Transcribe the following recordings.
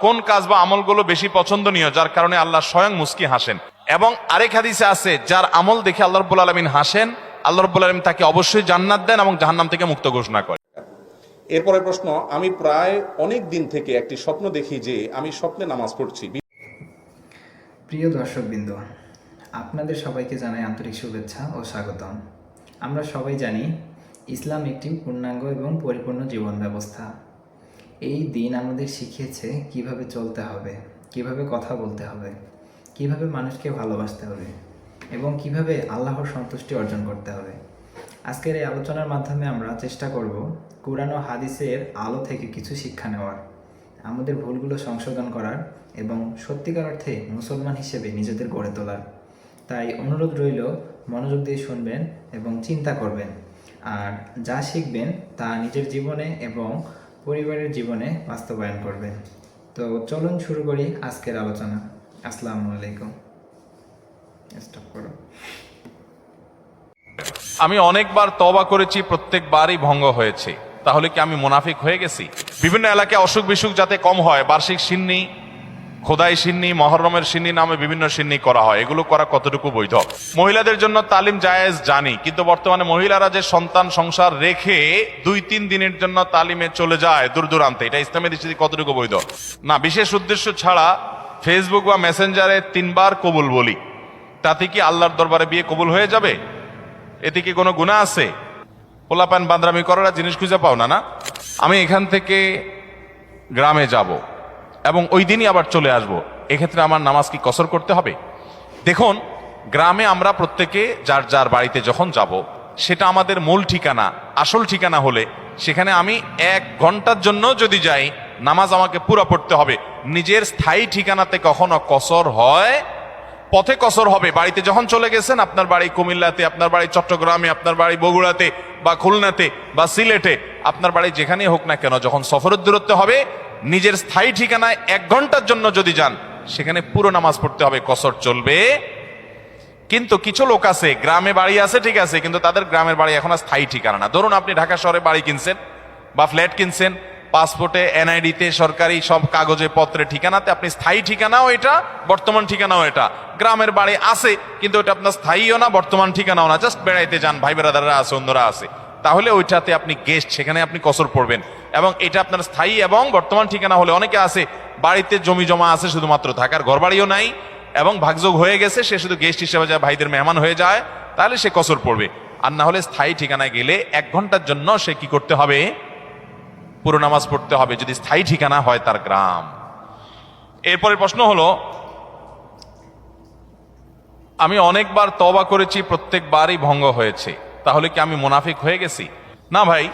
কোন কাজ বা আমলগুলো বেশি পছন্দনীয় যার কারণে আল্লাহ স্বয়ং মুস্কি হাসেন। এবং আরেক হাদিসে আছে, যার আমল দেখে আল্লাহ রাব্বুল আলামিন হাসেন, আল্লাহ রাব্বুল আলামিন তাকে অবশ্যই জান্নাত দেন এবং জাহান্নাম থেকে মুক্ত ঘোষণা করেন। এরপরের প্রশ্ন, আমি প্রায় অনেক দিন থেকে একটি স্বপ্ন দেখি যে আমি স্বপ্নে নামাজ পড়ছি। প্রিয় দর্শকবৃন্দ, আপনাদের সবাইকে জানাই আন্তরিক শুভেচ্ছা ও স্বাগতম। আমরা সবাই জানি ইসলাম একটি পূর্ণাঙ্গ এবং পরিপূর্ণ জীবন ব্যবস্থা। এই দিন আমাদের শিখিয়েছে কিভাবে চলতে হবে, কিভাবে কথা বলতে হবে, কিভাবে মানুষকে ভালোবাসতে হবে এবং কিভাবে আল্লাহর সন্তুষ্টি অর্জন করতে হবে। আজকের এই আলোচনার মাধ্যমে আমরা চেষ্টা করব কুরআন ও হাদিসের আলো থেকে কিছু শিক্ষা নেওয়ার, আমাদের ভুলগুলো সংশোধন করার এবং সত্যিকার অর্থে মুসলমান হিসেবে নিজেদের গড়ে তোলার। তাই অনুরোধ রইল, মনোযোগ দিয়ে শুনবেন এবং চিন্তা করবেন, আর যা শিখবেন তা নিজের জীবনে এবং পরিবারের জীবনে বাস্তবায়ন করবেন। তো চলুন শুরু করি আজকের আলোচনা। আসসালামু আলাইকুম। স্টপ করো। আমি অনেকবার তওবা করেছি, প্রত্যেকবারই ভঙ্গ হয়েছে, তাহলে কি আমি মুনাফিক হয়ে গেছি? বিভিন্ন এলাকায় অসুখ বিসুখ যাতে কম হয়, বার্ষিক সিন্নি, খোদাই সিন্নি, মহরমের সিন্নি নামে বিভিন্ন সিন্নি করা হয়, এগুলো করা কতটুকু বৈধ? মহিলাদের জন্য তালিম জায়েজ জানি, কিন্তু বর্তমানে মহিলারা যে সন্তান সংসার রেখে 2-3 দিনের জন্য তালিমে চলে যায় দূর দূরান্তে, এটা ইসলামের দৃষ্টিতে কতটুকু বৈধ? না, বিশেষ উদ্দেশ্য ছাড়া ফেসবুক বা মেসেঞ্জারে 3 বার কবুল বলি, তাতে কি আল্লাহর দরবারে বিয়ে কবুল হয়ে যাবে? এতে কি কোনো গুনাহ আছে? পোলাপান বান্দরামি করার জিনিস খুঁজে পাও না? আমি এখান থেকে গ্রামে যাব এবং ওই দিনই আবার চলে আসব, এক্ষেত্রে আমার নামাজ কি কসর করতে হবে? দেখুন, গ্রামে আমরা প্রত্যেকে যার যার বাড়িতে যখন যাব, সেটা আমাদের মূল ঠিকানা, আসল ঠিকানা হলে সেখানে আমি 1 ঘন্টার জন্য যদি যাই, নামাজ আমাকে পুরো পড়তে হবে। নিজের স্থায়ী ঠিকানাতে কখনো কসর হয়? পথে কসর হবে। বাড়িতে যখন চলে গেছেন, আপনার বাড়ি কুমিল্লাতে, আপনার বাড়ি চট্টগ্রামে, আপনার বাড়ি বগুড়াতে বা খুলনাতে বা সিলেটে, আপনার বাড়ি যেখানেই হোক না কেন, যখন সফরের দূরত্ব হবে, নিজের স্থায়ী ঠিকানায় 1 ঘন্টার জন্য যদি যান, সেখানে পুরো নামাজ পড়তে হবে, কসর চলবে। কিন্তু কিছু লোক আছে, গ্রামে বাড়ি আছে ঠিক আছে, কিন্তু তাদের গ্রামের বাড়ি এখন আর স্থায়ী ঠিকানা না। ধরুন আপনি ঢাকা শহরে বাড়ি কিনছেন বা ফ্ল্যাট কিনছেন, পাসপোর্টে, এনআইডিতে, সরকারি সব কাগজে পত্রে ঠিকানাতে আপনি স্থায়ী ঠিকানাও এটা, বর্তমান ঠিকানাও এটা। গ্রামের বাড়ি আছে, কিন্তু ওটা আপনার স্থায়ীও না, বর্তমান ঠিকানাও না, জাস্ট বেড়াইতে যান, ভাই বেড়াদাররা আছে, অন্যরা আছে, তাহলে ওইটাতে আপনি গেস্ট, সেখানে আপনি কসর পড়বেন। এবং এটা আপনার স্থায়ী এবং বর্তমান ঠিকানা হলে, অনেকে আছে বাড়িতে জমি জমা আছে, শুধুমাত্র থাকার ঘর বাড়িও নাই এবং ভাগযোগ হয়ে গেছে, সে শুধু গেস্ট হিসেবে যায়, ভাইদের মেহমান হয়ে যায়, তাহলে সে কসর পড়বে। আর না হলে স্থায়ী ঠিকানায় গেলে 1 ঘন্টার জন্য সে কি করতে হবে? পুরো নামাজ পড়তে হবে, যদি স্থায়ী ঠিকানা হয় তার গ্রাম। এরপরে প্রশ্ন হলো, আমি অনেকবার তওবা করেছি, প্রত্যেকবারই ভঙ্গ হয়েছে, তাহলে কি আমি মুনাফিক হয়ে গেছি? না ভাই,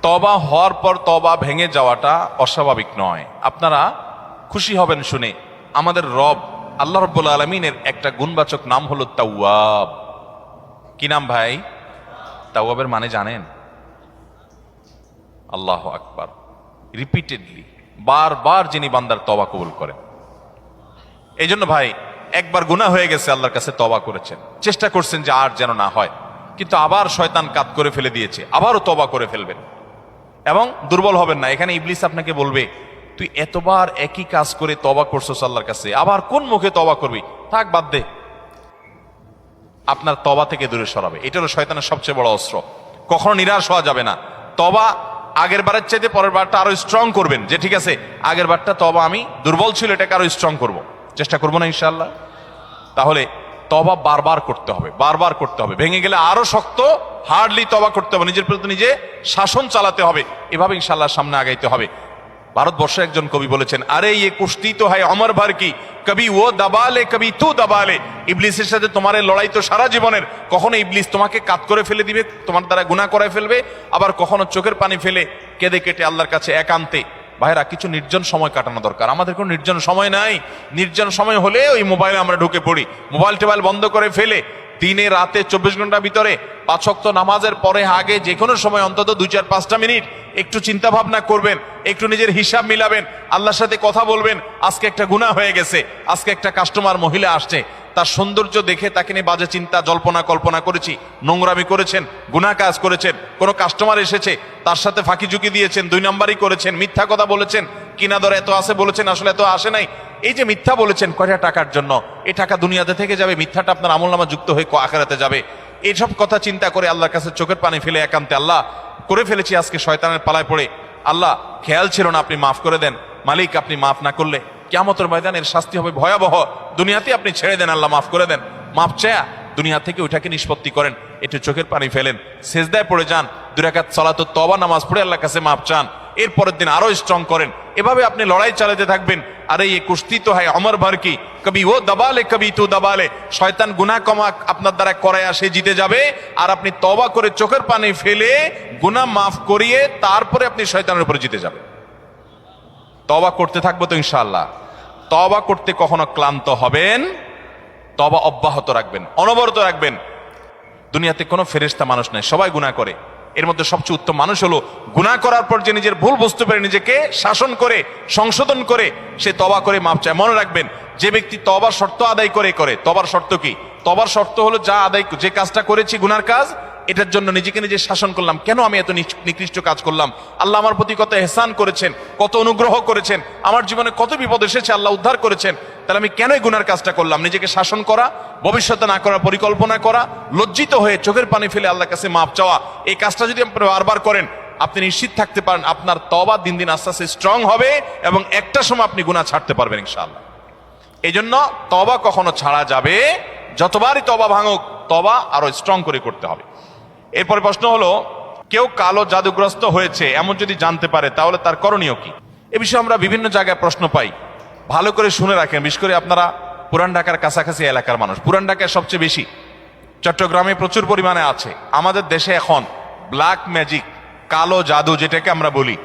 তওবা হওয়ার পর তওবা ভেঙে যাওয়াটা অস্বাভাবিক নয়। আপনারা খুশি হবেন শুনে, আমাদের রব আল্লাহ রাব্বুল আলামিনের একটা গুণবাচক নাম হলো তাওয়াব। কি নাম ভাই? তাওয়াবের মানে জানেন? আল্লাহু আকবার। রিপিটেডলি, বারবার যিনি বান্দার তওবা কবুল করেন। এই জন্য ভাই, একবার গুনাহ হয়ে গেছে, আল্লাহর কাছে তওবা করেছেন, চেষ্টা করছেন যে আর যেন না হয়, কিন্তু আবার শয়তান কাত করে ফেলে দিয়েছে, আবারও তওবা করে ফেলবেন এবং দুর্বল হবেন না। এখানে ইবলিস আপনাকে বলবে, তুই এতবার একই কাজ করে তওবা করছস আল্লাহর কাছে, আবার কোন মুখে তওবা করবি? থাক, বাদ দে। আপনার তওবা থেকে দূরে সরাবে। এটা হলো শয়তানের সবচেয়ে বড় অস্ত্র। কখনো নিরাশ হওয়া যাবে না। তওবা আগের বারের চাইতে পরের বারটা আরো স্ট্রং করবেন, যে ঠিক আছে আগের বারটা তওবা আমি দুর্বল ছিল, এটাকে আরো স্ট্রং করব, চেষ্টা করবো না ইনশাআল্লাহ। তাহলে তওবা বারবার করতে হবে, বারবার করতে হবে। ভেঙে গেলে আরো শক্ত, হার্ডলি তওবা করতে হবে, নিজের প্রতি নিজে শাসন চালাতে হবে, এভাবে ইনশাআল্লাহ সামনে আগাইতে হবে। ভারতবর্ষে একজন কবি বলেছেন, আরে ইয়ে কুস্তি তো হয় অমর ভর কি, কবি ও দাবালে কবি তু দাবালে। ইবলিসের সাথে তোমার লড়াই তো সারা জীবনের। কখনো ইবলিস তোমাকে কাত করে ফেলে দিবে, তোমার দ্বারা গুনাহ করায় ফেলবে, আবার কখনো চোখের পানি ফেলে কেঁদে কেটে আল্লাহর কাছে একান্তে। ভাইরা, কিছু নির্জন সময় কাটানো দরকার। আমাদের কোনো নির্জন সময় নাই। নির্জন সময় হলে ওই মোবাইলে আমরা ঢুকে পড়ি, মোবাইল টোবাইল বন্ধ করে ফেলে দিনে রাতে 24 ঘন্টার ভিতরে 5 ওয়াক্ত নামাজের পরে আগে যে কোনো সময় অন্তত 2-4-5টা মিনিট একটু চিন্তা ভাবনা করবেন, একটু নিজের হিসাব মিলাবেন, আল্লাহর সাথে কথা বলবেন। আজকে একটা গুনাহ হয়ে গেছে, আজকে একটা কাস্টমার মহিলা আসছে, তার সৌন্দর্য দেখে তাকে নিয়ে বাজে চিন্তা জল্পনা কল্পনা করেছি, নোংরামি করেছেন, গুনাহ কাজ করেছেন, কোনো কাস্টমার এসেছে তার সাথে ফাঁকি ঝুঁকি দিয়েছেন, 2 নাম্বারই করেছেন, মিথ্যা কথা বলেছেন, কিনা দর এত আসে বলেছেন, আসলে এত আসে নাই। এই যে মিথ্যা বলেছেন কয়টা টাকার জন্য, এই টাকা দুনিয়াতে থেকে যাবে, মিথ্যাটা আপনার আমলনামা যুক্ত হয়ে আখিরাতে যাবে। এইসব কথা চিন্তা করে আল্লাহর কাছে চোখের পানি ফেলে একান্তে, আল্লাহ করে ফেলেছি আজকে শয়তানের পালায় পড়ে, আল্লাহ খেয়াল ছিল না, আপনি মাফ করে দেন। মালিক আপনি মাফ না করলে কিয়ামতের ময়দানের শাস্তি হবে ভয়াবহ, দুনিয়াতে আপনি ছেড়ে দেন, আল্লাহ মাফ করে দেন। মাফ চায়া দুনিয়া থেকে ওইটাকে নিষ্পত্তি করেন, একটু চোখের পানি ফেলেন, সেজদায় পড়ে যান, 2 রাকাত সালাতুত তওবা নামাজ পড়ে আল্লাহর কাছে মাফ চান, এরপরের দিন আরো স্ট্রং করেন। এভাবে আপনি লড়াই চালাতে থাকবেন। আরে এই কুস্তি তো হয় অমর ভর কি, কবি ও দবালে কবি তু দবালে। শয়তান গুনাহ কমা আপনার দ্বারা করায়া সে জিতে যাবে, আর আপনি তওবা করে চোখের পানি ফেলে গুনাহ মাফ করিয়ে তারপরে আপনি শয়তানের উপরে জিতে যাবেন। তওবা করতে থাকবো তো ইনশাআল্লাহ। তওবা করতে কখনো ক্লান্ত হবেন, তওবা অব্যাহত রাখবেন, অনবরত রাখবেন। দুনিয়াতে কোনো ফেরেশতা মানুষ নাই, সবাই গুনাহ করে। এর মধ্যে সবচেয়ে উত্তম মানুষ হলো গুনাহ করার পর যে নিজের ভুল বুঝতে পারে, নিজেকে শাসন করে সংশোধন করে সে তওবা করে মাপ চায়। মনে রাখবেন, যে ব্যক্তি তওবার শর্ত আদায় করে তওবার শর্ত কি? তওবার শর্ত হলো যে কাজটা করেছি গুনার কাজ, এটার জন্য নিজেকে নিজে শাসন করলাম, কেন আমি এত নিকৃষ্ট কাজ করলাম, আল্লাহ আমার প্রতি কত ইহসান করেছেন, কত অনুগ্রহ করেছেন, আমার জীবনে কত বিপদ এসেছে আল্লাহ উদ্ধার করেছেন, তাহলে আমি কেন এই গুনার কাজটা করলাম? নিজেকে শাসন করা, ভবিষ্যতে না করার পরিকল্পনা করা, লজ্জিত হয়ে চোখের পানি ফেলে আল্লাহর কাছে মাপ চাওয়া, এই কাজটা যদি আপনি বারবার করেন, আপনি নিশ্চিত থাকতে পারেন আপনার তওবা দিন দিন আস্তে আস্তে স্ট্রং হবে এবং একটা সময় আপনি গুনাহ ছাড়তে পারবেন ইনশাআল্লাহ। এই জন্য তওবা কখনো ছাড়া যাবে, যতবারই তওবা ভাঙুক, তওবা আরো স্ট্রং করে করতে হবে। এরপরে প্রশ্ন হলো, কেউ কালো জাদুগ্রস্ত হয়েছে এমন যদি জানতে পারে তাহলে তার করণীয় কি? এ বিষয়ে আমরা বিভিন্ন জায়গায় প্রশ্ন পাই, ভালো করে শুনে রাখেন। বিশেষ করে আপনারা পুরান ঢাকার কাছাকাছি এলাকার মানুষ, পুরান ঢাকায় সবচেয়ে বেশি, চট্টগ্রামে প্রচুর পরিমাণে আছে। আমাদের দেশে এখন ব্ল্যাক ম্যাজিক, কালো জাদু যেটাকে আমরা বলি,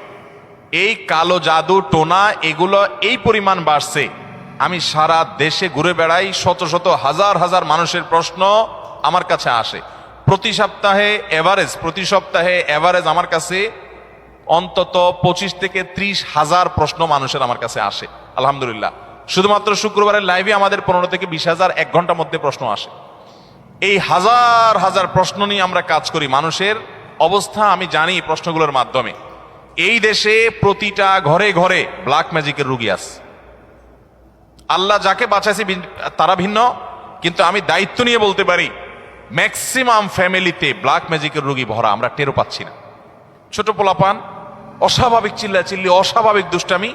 এই কালো জাদু টোনা এগুলো এই পরিমাণ বাড়ছে। আমি সারা দেশে ঘুরে বেড়াই, শত শত হাজার হাজার মানুষের প্রশ্ন আমার কাছে আসে। প্রতি সপ্তাহে এভারেজ আমার কাছে অন্তত 25 থেকে 30 হাজার প্রশ্ন মানুষের আমার কাছে আসে। আলহামদুলিল্লাহ, শুধুমাত্র শুক্রবারের লাইভে আমাদের 15 থেকে 20 হাজার 1 ঘন্টার মধ্যে প্রশ্ন আসে। এই হাজার হাজার প্রশ্ন নিয়ে আমরা কাজ করি। মানুষের অবস্থা আমি জানি প্রশ্নগুলোর মাধ্যমে। এই দেশে প্রতিটা ঘরে ঘরে ব্ল্যাক ম্যাজিকের রোগী আছে। আল্লাহ যাকে বাঁচাইছে তারা ভিন্ন, কিন্তু আমি দায়িত্ব নিয়ে বলতে পারি ম্যাক্সিমাম ফ্যামিলিতে ব্ল্যাক ম্যাজিকের রোগী ভরা, আমরা টেরও পাচ্ছি না। ছোট পোলাপান অস্বাভাবিক চিল্লাচিল্লি, অস্বাভাবিক দুষ্টামি,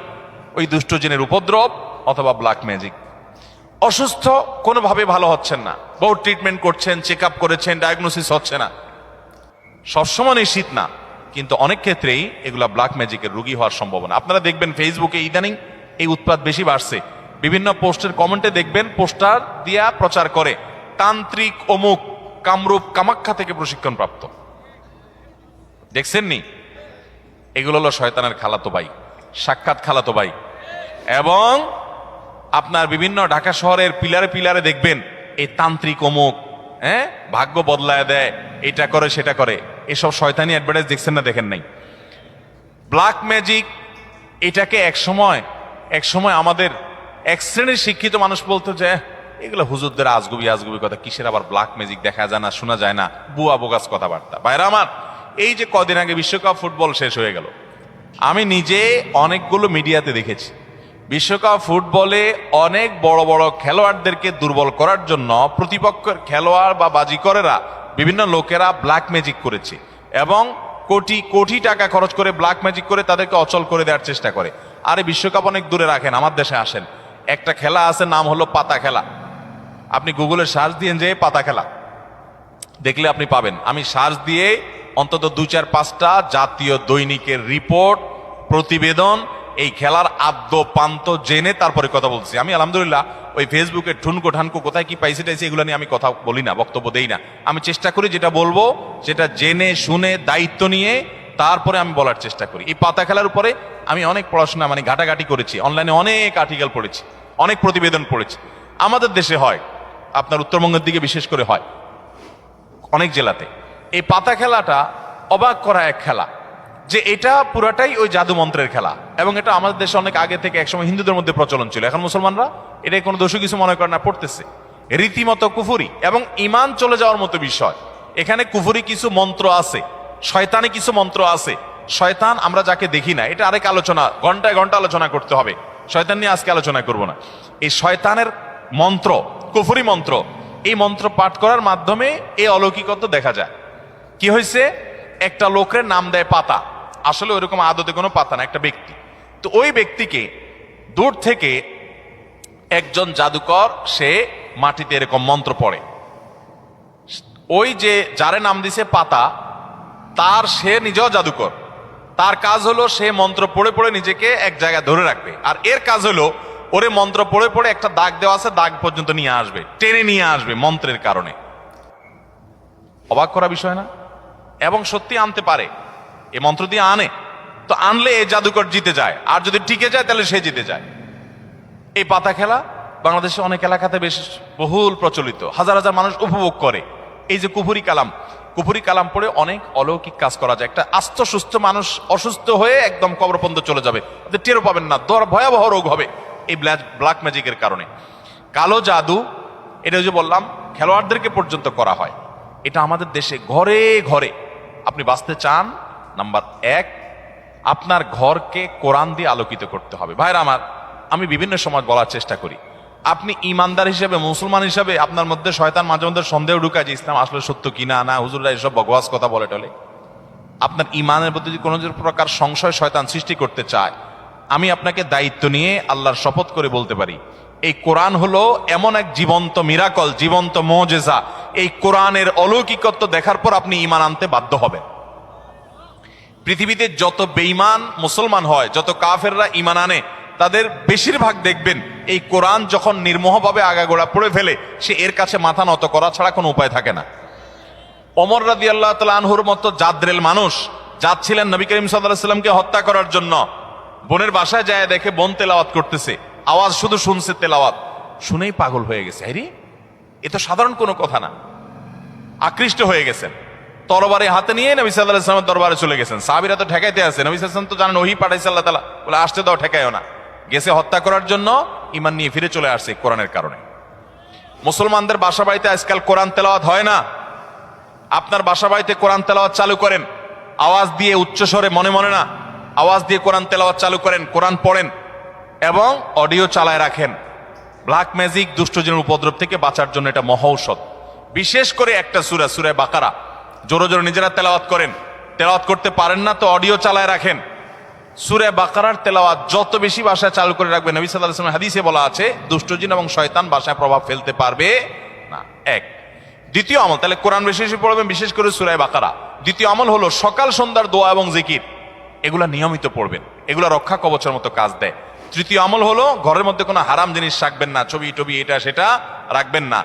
ওই দুষ্ট জিনের উপদ্রব অথবা ব্ল্যাক ম্যাজিক। অসুস্থ, কোনোভাবে ভালো হচ্ছেন না, বহু ট্রিটমেন্ট করছেন, চেক আপ করেছেন, ডায়াগনোসিস হচ্ছে না। সবসময় নিশ্চিত না, কিন্তু অনেক ক্ষেত্রেই এগুলা ব্ল্যাক ম্যাজিকের রোগী হওয়ার সম্ভাবনা। আপনারা দেখবেন ফেসবুকে ইদানিং এই উৎপাত বেশি বাড়ছে। বিভিন্ন পোস্টের কমেন্টে দেখবেন পোস্টার দিয়া প্রচার করে তান্ত্রিক অমুক কামরূপ কামাখ্যা থেকে প্রশিক্ষণ প্রাপ্ত। দেখছেন নি? এগুলো হলো শয়তানের খালাতো ভাই, সাক্ষাৎ খালাতো ভাই। এবং আপনার বিভিন্ন ঢাকা শহরের পিলারে পিলারে দেখবেন এই তান্ত্রিক অমুক, ভাগ্য বদলায় দেয়, এটা করে সেটা করে, এসব শয়তানি অ্যাডভার্টাইজ দেখছেন না? দেখেন নাই? ব্ল্যাক ম্যাজিক এটাকে এক সময় আমাদের এক শ্রেণীর শিক্ষিত মানুষ বলতো যে এগুলো হুজুরদের আজগুবি কথা, কিসের আবার ব্ল্যাক ম্যাজিক, দেখা যায় না, শোনা যায় না, বুয়া বোগাস কথাবার্তা। ভাইরা আমার, এই যে কদিন আগে বিশ্বকাপ ফুটবল শেষ হয়ে গেল, আমি নিজে অনেকগুলো মিডিয়াতে দেখেছি বিশ্বকাপ ফুটবলে অনেক বড় বড় খেলোয়াড়দেরকে দুর্বল করার জন্য প্রতিপক্ষের খেলোয়াড় বা বাজিকরেরা, বিভিন্ন লোকেরা ব্ল্যাক ম্যাজিক করেছে এবং কোটি কোটি টাকা খরচ করে ব্ল্যাক ম্যাজিক করে তাদেরকে অচল করে দেওয়ার চেষ্টা করে। আরে বিশ্বকাপ অনেক দূরে রাখেন, আমার দেশে আসেন। একটা খেলা আছে, নাম হলো পাতা খেলা। আপনি গুগলে সার্চ দিয়ে যে পাতা খেলা দেখলে আপনি পাবেন। আমি সার্চ দিয়ে অন্তত 2-4-5টা জাতীয় দৈনিকের রিপোর্ট, প্রতিবেদন, এই খেলার আদ্য পান্ত জেনে তারপরে কথা বলছি। আমি আলহামদুলিল্লাহ ওই ফেসবুকে ঠুনকো ঠানকো কোথায় কি পাইছে টাইছে এগুলো নিয়ে আমি কথা বলি না, বক্তব্য দেই না। আমি চেষ্টা করি যেটা বলবো সেটা জেনে শুনে দায়িত্ব নিয়ে তারপরে আমি বলার চেষ্টা করি। এই পাতা খেলার উপরে আমি অনেক পড়াশোনা ঘাটাঘাটি করেছি, অনলাইনে অনেক আর্টিকেল পড়েছি, অনেক প্রতিবেদন পড়েছি। আমাদের দেশে হয়, আপনার উত্তরবঙ্গের দিকে বিশেষ করে হয়, অনেক জেলাতে। এই পাতা খেলাটা অবাক করা এক খেলা, যে এটা পুরাটাই ওই জাদু মন্ত্রের খেলা। এবং এটা আমাদের দেশে অনেক আগে থেকে একসময় হিন্দুদের মধ্যে প্রচলন ছিল, এখন মুসলমানরা এটাই কোনো দোষী কিছু মনে করে না, পড়তেছে। রীতিমতো কুফুরি এবং ইমান চলে যাওয়ার মতো বিষয়। এখানে কুফুরি কিছু মন্ত্র আছে, শয়তানি কিছু মন্ত্র আছে। শয়তান আমরা যাকে দেখি না, এটা আরেক আলোচনা, ঘন্টায় ঘন্টা আলোচনা করতে হবে, শয়তান নিয়ে আজকে আলোচনা করব না। এই শয়তানের মন্ত্র, কুফুরি মন্ত্র, এই মন্ত্র পাঠ করার মাধ্যমে এই অলৌকিকত্ব দেখা যায়। কি হয়েছে, একটা লোকের নাম দেয় পাতা, আসলে ওইরকম আদতে কোনো পাতা না, একটা ব্যক্তি। তো ওই ব্যক্তিকে দূর থেকে একজন জাদুকর সে মাটিতে এরকম মন্ত্র পড়ে, ওই যে যারে নাম দিছে পাতা, তার সে নিজেও জাদুকর, তার কাজ হলো সে মন্ত্র পড়ে পড়ে নিজেকে এক জায়গায় ধরে রাখবে, আর এর কাজ হলো ওরে মন্ত্র পড়ে পড়ে একটা দাগ দেওয়া আছে, দাগ পর্যন্ত নিয়ে আসবে, টেনে নিয়ে আসবে মন্ত্রের কারণে। অবাক করা বিষয় না? এবং সত্যি আনতে পারে, এ মন্ত্র দিয়ে আনে, তো আনলে এই জাদুকর জিতে যায়, আর যদি টিকে যায় তাহলে সে জিতে যায়। এই পাতা খেলা বাংলাদেশে অনেক এলাকাতে বেশ বহুল প্রচলিত, হাজার হাজার মানুষ উপভোগ করে। এই যে কুফুরি কালাম পড়ে অনেক অলৌকিক কাজ করা যায়। একটা আস্ত সুস্থ মানুষ অসুস্থ হয়ে একদম কবর পর্যন্ত চলে যাবে, আপনি টেরও পাবেন না, ভয়াবহ রোগ হবে এই ব্ল্যাক ম্যাজিকের কারণে। কালো জাদু, এটা যে বললাম খেলোয়াড়দেরকে পর্যন্ত করা হয়। এটা আমাদের দেশে ঘরে ঘরে। আপনি বাঁচতে চান, নাম্বার 1, আপনার ঘরকে কোরআন দিয়ে আলোকিত করতে হবে। ভাইরা আমার, আমি বিভিন্ন সময় বলার চেষ্টা করি, আপনি ইমানদার হিসেবে, মুসলমান হিসেবে আপনার মধ্যে শয়তান মাঝে মধ্যে সন্দেহ ঢুকায় যে ইসলাম আসলে সত্য কিনা, না হুজুররা এসব বকওয়াস কথা বলে টলে। আপনার ইমানের প্রতি যদি কোনো প্রকার সংশয় শয়তান সৃষ্টি করতে চায়, আমি আপনাকে দায়িত্ব নিয়ে আল্লাহর শপথ করে বলতে পারি, এই কোরআন হলো এমন এক জীবন্ত মিরাকল, জীবন্ত মুজিজা। এই কোরআনের অলৌকিকত্ব দেখার পর আপনি ইমান আনতে বাধ্য হবেন। পৃথিবীতে যত বেঈমান মুসলমান হয়, যত কাফেররা ইমান আনে, তাদের বেশিরভাগ দেখবেন এই কোরআন যখন নির্মোহভাবে আগাগোড়া পড়ে ফেলে, সে এর কাছে মাথা নত করা ছাড়া কোনো উপায় থাকে না। ওমর রাদিয়াল্লাহু তাআলা আনহুর মতো জাদ্রেল মানুষ যাচ্ছিলেন নবী করিম সাল্লাল্লাহু আলাইহি ওয়াসাল্লামকে হত্যা করার জন্য, বোনের বাসায় যায় দেখে বোন তেলাওয়াত করতেছে, আওয়াজ শুধু শুনছে, তেলাওয়াত শুনেই পাগল হয়ে গেছে। আরে এ তো সাধারণ কোনো কথা না, আকৃষ্ট হয়ে গেছেন। তরবারি হাতে নিয়ে নবী সাল্লাল্লাহু আলাইহি ওয়াসাল্লামের দরবারে চলে গেছেন। সাহাবীরা তো ঠেকাইতে আছে, নবী সাল্লাল্লাহু আলাইহি ওয়াসাল্লাম তো জানেন ওহী পাঠাইছে আল্লাহ তাআলা, বলে আসতে দাও, ঠেকাইও না। গেছে হত্যা করার জন্য, ইমান নিয়ে ফিরে চলে আসছে কোরআনের কারণে। মুসলমানদের বাসা বাড়িতে আজকাল কোরআন তেলাওয়াত হয় না। আপনার বাসা বাড়িতে কোরআন তেলাওয়াত চালু করেন, আওয়াজ দিয়ে, উচ্চস্বরে, মনে মনে না, আওয়াজ দিয়ে কোরআন তেলাওয়াত চালু করেন, কোরআন পড়েন এবং অডিও চালায় রাখেন। ব্ল্যাক ম্যাজিক, দুষ্টজনের উপদ্রব থেকে বাঁচার জন্য এটা মহা ঔষধ। বিশেষ করে একটা সূরা, সূরা বাকারা জোরে জোরে নিজেরা তেলাওয়াত করেন। তেলাওয়াত করতে পারেন না তো অডিও চালায় রাখেন। সূরা বাকারার তেলাওয়াত যত বেশি ভাষায় চালু করে রাখবেন, নবী সাল্লাল্লাহু আলাইহি ওয়াসাল্লাম হাদিসে বলা আছে, দুষ্টজিন এবং শয়তান ভাষায় প্রভাব ফেলতে পারবে না। এক। দ্বিতীয় আমল, তাহলে কোরআন বেশি বেশি পড়বেন, বিশেষ করে সূরা বাকারা। দ্বিতীয় আমল হলো সকাল সন্ধ্যার দোয়া এবং জিকির, এগুলা নিয়মিত পড়বেন, এগুলা রক্ষা কবচের মতো কাজ দেয়। তৃতীয় আমল হলো ঘরের মধ্যে কোনো হারাম জিনিস রাখবেন না, ছবি টবি এটা সেটা রাখবেন না,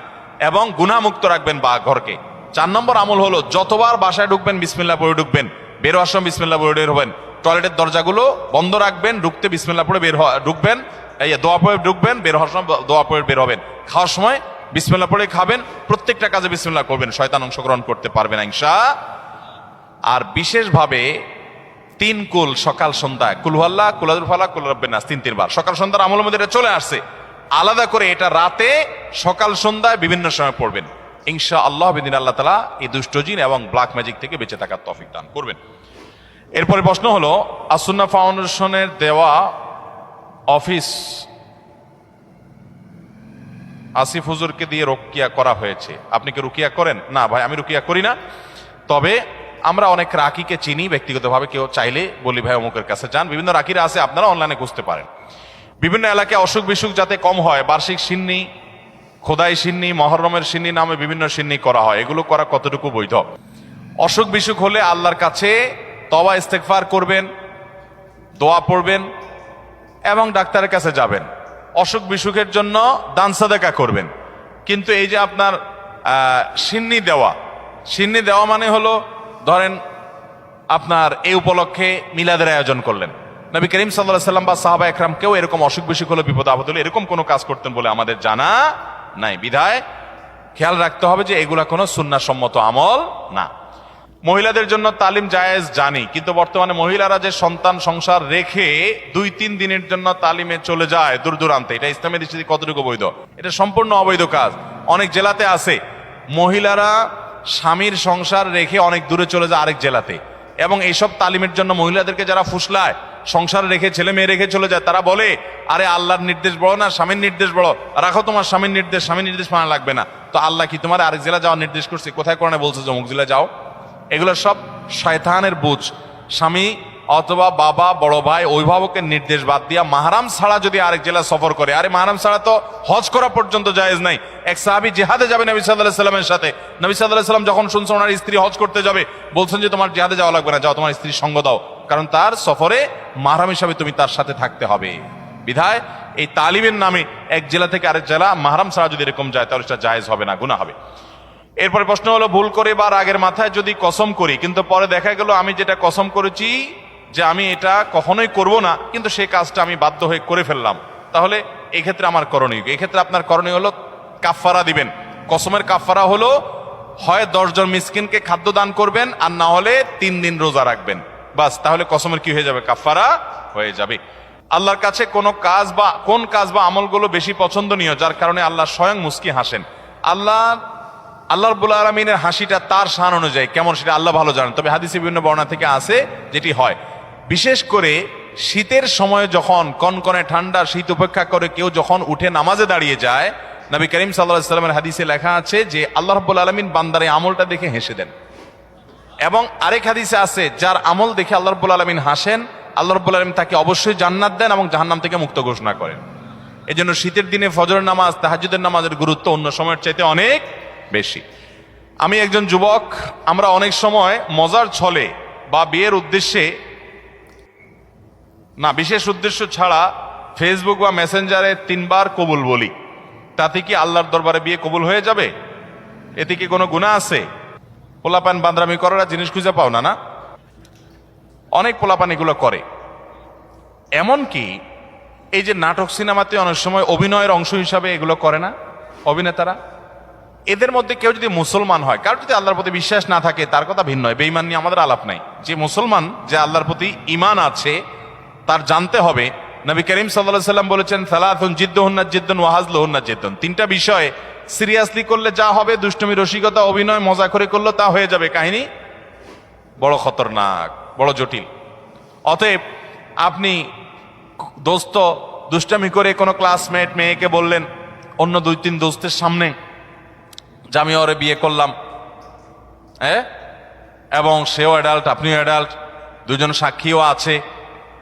এবং গুনাহমুক্ত রাখবেন বা ঘরকে। 4 নম্বর আমল হলো যতবার বাসায় ঢুকবেন বিসমিল্লাহ পড়ে ঢুকবেন, বের হওয়ার সময় বিসমিল্লাহ পড়ে বের হবেন। টয়লেটের দরজাগুলো বন্ধ রাখবেন, ঢুকতে বিসমিল্লাহ পড়ে ঢুকবেন, এই দোয়া পড়ে ঢুকবেন, বের হওয়ার সময় দোয়া পড়ে বের হবেন। খাওয়ার সময় বিসমিল্লাহ পড়ে খাবেন, প্রত্যেকটা কাজে বিসমিল্লাহ করবেন, শয়তান অংশগ্রহণ করতে পারবে না ইনশাআল্লাহ। আর বিশেষভাবে 3 কুল সকাল সন্ধ্যা, কুল হুয়াল্লাহ, কুল আযুল ফালাক, কুল রাব্বিন নাস, 3 বার সকাল সন্ধ্যার আমলের মধ্যে এটা চলে আসছে। আলাদা করে এটা রাতে, সকাল সন্ধ্যায় বিভিন্ন সময় পড়বেন ইনশাআল্লাহ। বিদিন আল্লাহ তাআলা এই দুষ্টজিন এবং ব্ল্যাক ম্যাজিক থেকে বেঁচে থাকার তৌফিক দান করবেন। এরপরে প্রশ্ন হলো, আসুন্নাহ ফাউন্ডেশনের দেওয়া অফিস আসিফ হুজুরকে দিয়ে রুকিয়া করা হয়েছে, আপনি কি রুকিয়া করেন? না ভাই, আমি রুকিয়া করি না। তবে আমরা অনেক রাকিকে চিনি ব্যক্তিগতভাবে, কেউ চাইলে বলি ভাই অমুকের কাছে যান, বিভিন্ন রাকিরা আছে, আপনারা অনলাইনে খুঁজতে পারেন। বিভিন্ন এলাকায় অসুখ বিসুখ যাতে কম হয়, বার্ষিক সিন্নি, খোদাই সিন্নি, মহররমের সিন্নি নামে বিভিন্ন সিন্নি করা হয়, এগুলো করা কতটুকু বৈধ? অসুখ বিসুখ হলে আল্লাহর কাছে তওবা ইস্তেগফার করবেন, দোয়া পড়বেন এবং ডাক্তারের কাছে যাবেন। অসুখ বিসুখের জন্য দান সাদাকা করবেন। কিন্তু এই যে আপনার সিন্নি দেওয়া মানে হলো, ধরেন আপনার এই উপলক্ষে মিলাদের আয়োজন করলেন, নবী করিম সাল্লাল্লাহু আলাইহি ওয়াসাল্লাম বা সাহাবা একরাম কেউ এরকম অসুখ বিসুখ হলে, বিপদ আপদ হলে এরকম কোনো কাজ করতেন বলে আমাদের জানা নাই। বিধায় খেয়াল রাখতে হবে যে এগুলা কোনো সুন্নাহসম্মত আমল না। মহিলাদের জন্য তালিম জায়েজ জানি, কিন্তু বর্তমানে মহিলারা যে সন্তান সংসার রেখে 2-3 দিনের জন্য তালিমে চলে যায় দূর দূরান্তে, এটা ইসলামের দৃষ্টিতে কতটুকু বৈধ? এটা সম্পূর্ণ অবৈধ কাজ। অনেক জেলাতে আছে মহিলারা স্বামীর সংসার রেখে অনেক দূরে চলে যায় আরেক জেলাতে, এবং এইসব তালিমের জন্য মহিলাদেরকে যারা ফুসলায়, সংসার রেখে ছেলে মেয়ে রেখে চলে যায়, তারা বলে আরে আল্লাহর নির্দেশ বড় না স্বামীর নির্দেশ বড়, রাখো তোমার স্বামীর নির্দেশ মানা লাগবে না। তো আল্লাহ কি তোমার আরেক জেলা যাওয়ার নির্দেশ করছে? কোথায় কোরআনে বলছে যে অমুক জেলা যাও? এগুলো সব শয়তানের বুঝ। স্বামী অথবা বাবা, বড় ভাই, অভিভাবকের নির্দেশ বাদ দিয়া মাহরাম ছাড়া যদি আরেক জেলা সফর করে, আরে মাহরাম ছাড়া তো হজ করা পর্যন্ত জায়েজ নাই। এক সাহাবী জিহাদে যাবে নবী সাল্লাল্লাহু আলাইহি সাল্লামের সাথে, নবী সাল্লাল্লাহু আলাইহি সাল্লাম যখন শুনছেন ওনার স্ত্রী হজ করতে যাবে, বলছেন যে তোমার জিহাদে যাওয়া লাগবে না, যাও তোমার স্ত্রীর সঙ্গ দাও, কারণ তার সফরে মাহরাম হিসাবে তুমি তার সাথে থাকতে হবে। বিধায় এই তালিমের নামে এক জেলা থেকে আরেক জেলা মাহরাম ছাড়া যদি এরকম যায় তাহলে সেটা জায়েজ হবে না, গুনাহ হবে। এরপরে প্রশ্ন হলো, ভুল করে বা রাগের মাথায় যদি কসম করি, কিন্তু পরে দেখা গেল আমি যেটা কসম করেছি যে আমি এটা কখনোই করব না, কিন্তু সেই কাজটা আমি বাধ্য হয়ে করে ফেললাম, তাহলে এই ক্ষেত্রে আমার করণীয় কি? এই ক্ষেত্রে আপনার করণীয় হলো কাফফারা দিবেন। কসমের কাফফারা হলো হয় 10 জন মিসকিনকে খাদ্য দান করবেন, আর না হলে 3 দিন রোজা রাখবেন, বাস। তাহলে কসমের কি হয়ে যাবে? কাফফারা হয়ে যাবে। আল্লাহর কাছে কোন কাজ বা আমলগুলো বেশি পছন্দনীয় যার কারণে আল্লাহ স্বয়ং মুস্কি হাসেন? আল্লাহ রাব্বুল আলামিনের হাসিটা তার শান অনুযায়ী কেমন সেটা আল্লাহ ভালো জানেন। তবে হাদিসে বিভিন্ন বর্ণনা থেকে আছে যেটি হয়, বিশেষ করে শীতের সময় যখন কনকনে ঠান্ডা শীত উপেক্ষা করে কেউ যখন উঠে নামাজে দাঁড়িয়ে যায়, নবী করিম সাল্লাল্লাহু আলাইহি সাল্লামের হাদিসে লেখা আছে যে আল্লাহ রাব্বুল আলামিন বান্দার এই আমলটা দেখে হেসে দেন। এবং আরেক হাদিসে আছে যার আমল দেখে আল্লাহ রাব্বুল আলামিন হাসেন, আল্লাহ রাব্বুল আলামিন তাকে অবশ্যই জান্নাত দেন এবং জাহান্নাম থেকে মুক্ত ঘোষণা করেন। এজন্য শীতের দিনে ফজরের নামাজ, তাহাজ্জুদের নামাজের গুরুত্ব অন্য সময়ের চাইতে অনেক বেশি। আমি একজন যুবক, আমরা অনেক সময় মজার ছলে বা বিয়ের উদ্দেশ্যে না, বিশেষ উদ্দেশ্য ছাড়া ফেসবুক বা মেসেঞ্জারে 3 বার কবুল বলি, তাতে কি আল্লাহর দরবারে বিয়ে কবুল হয়ে যাবে? এতে কি কোনো গুনাহ আছে? পোলাপান বান্দরামি করার জিনিস খুঁজে পাও না? অনেক পোলাপান এগুলো করে। এমনকি এই যে নাটক সিনেমাতে অনেক সময় অভিনয়ের অংশ হিসাবে এগুলো করে না অভিনেতারা? এদের মধ্যে কেউ যদি মুসলমান হয়, কারোর যদি আল্লাহর প্রতি বিশ্বাস না থাকে তার কথা ভিন্ন হয়, বেঈমান নিয়ে আমাদের আলাপ নাই। যে মুসলমান, যে আল্লাহর প্রতি ঈমান আছে, তার জানতে হবে নবী করিম সাল্লাল্লাহু আলাইহি সাল্লাম বলেছেন সালাতুন জিদ্দুহুন্না জিদ্দুন ওয়া হাজলুহুন্না জিদ্দুন। 3টা বিষয় সিরিয়াসলি করলে যা হবে, দুষ্টমি, রসিকতা, অভিনয়, মজা করে করলে তা হয়ে যাবে কাহিনী বড় খতরনাক, বড় জটিল। অতএব আপনি দোস্ত দুষ্টামি করে কোনো ক্লাসমেট মেয়েকে বললেন অন্য 2-3 দোস্তের সামনে যে আমি ওরে বিয়ে করলাম, এবং সেও অ্যাডাল্ট, আপনিও অ্যাডাল্ট, 2 জন সাক্ষীও আছে।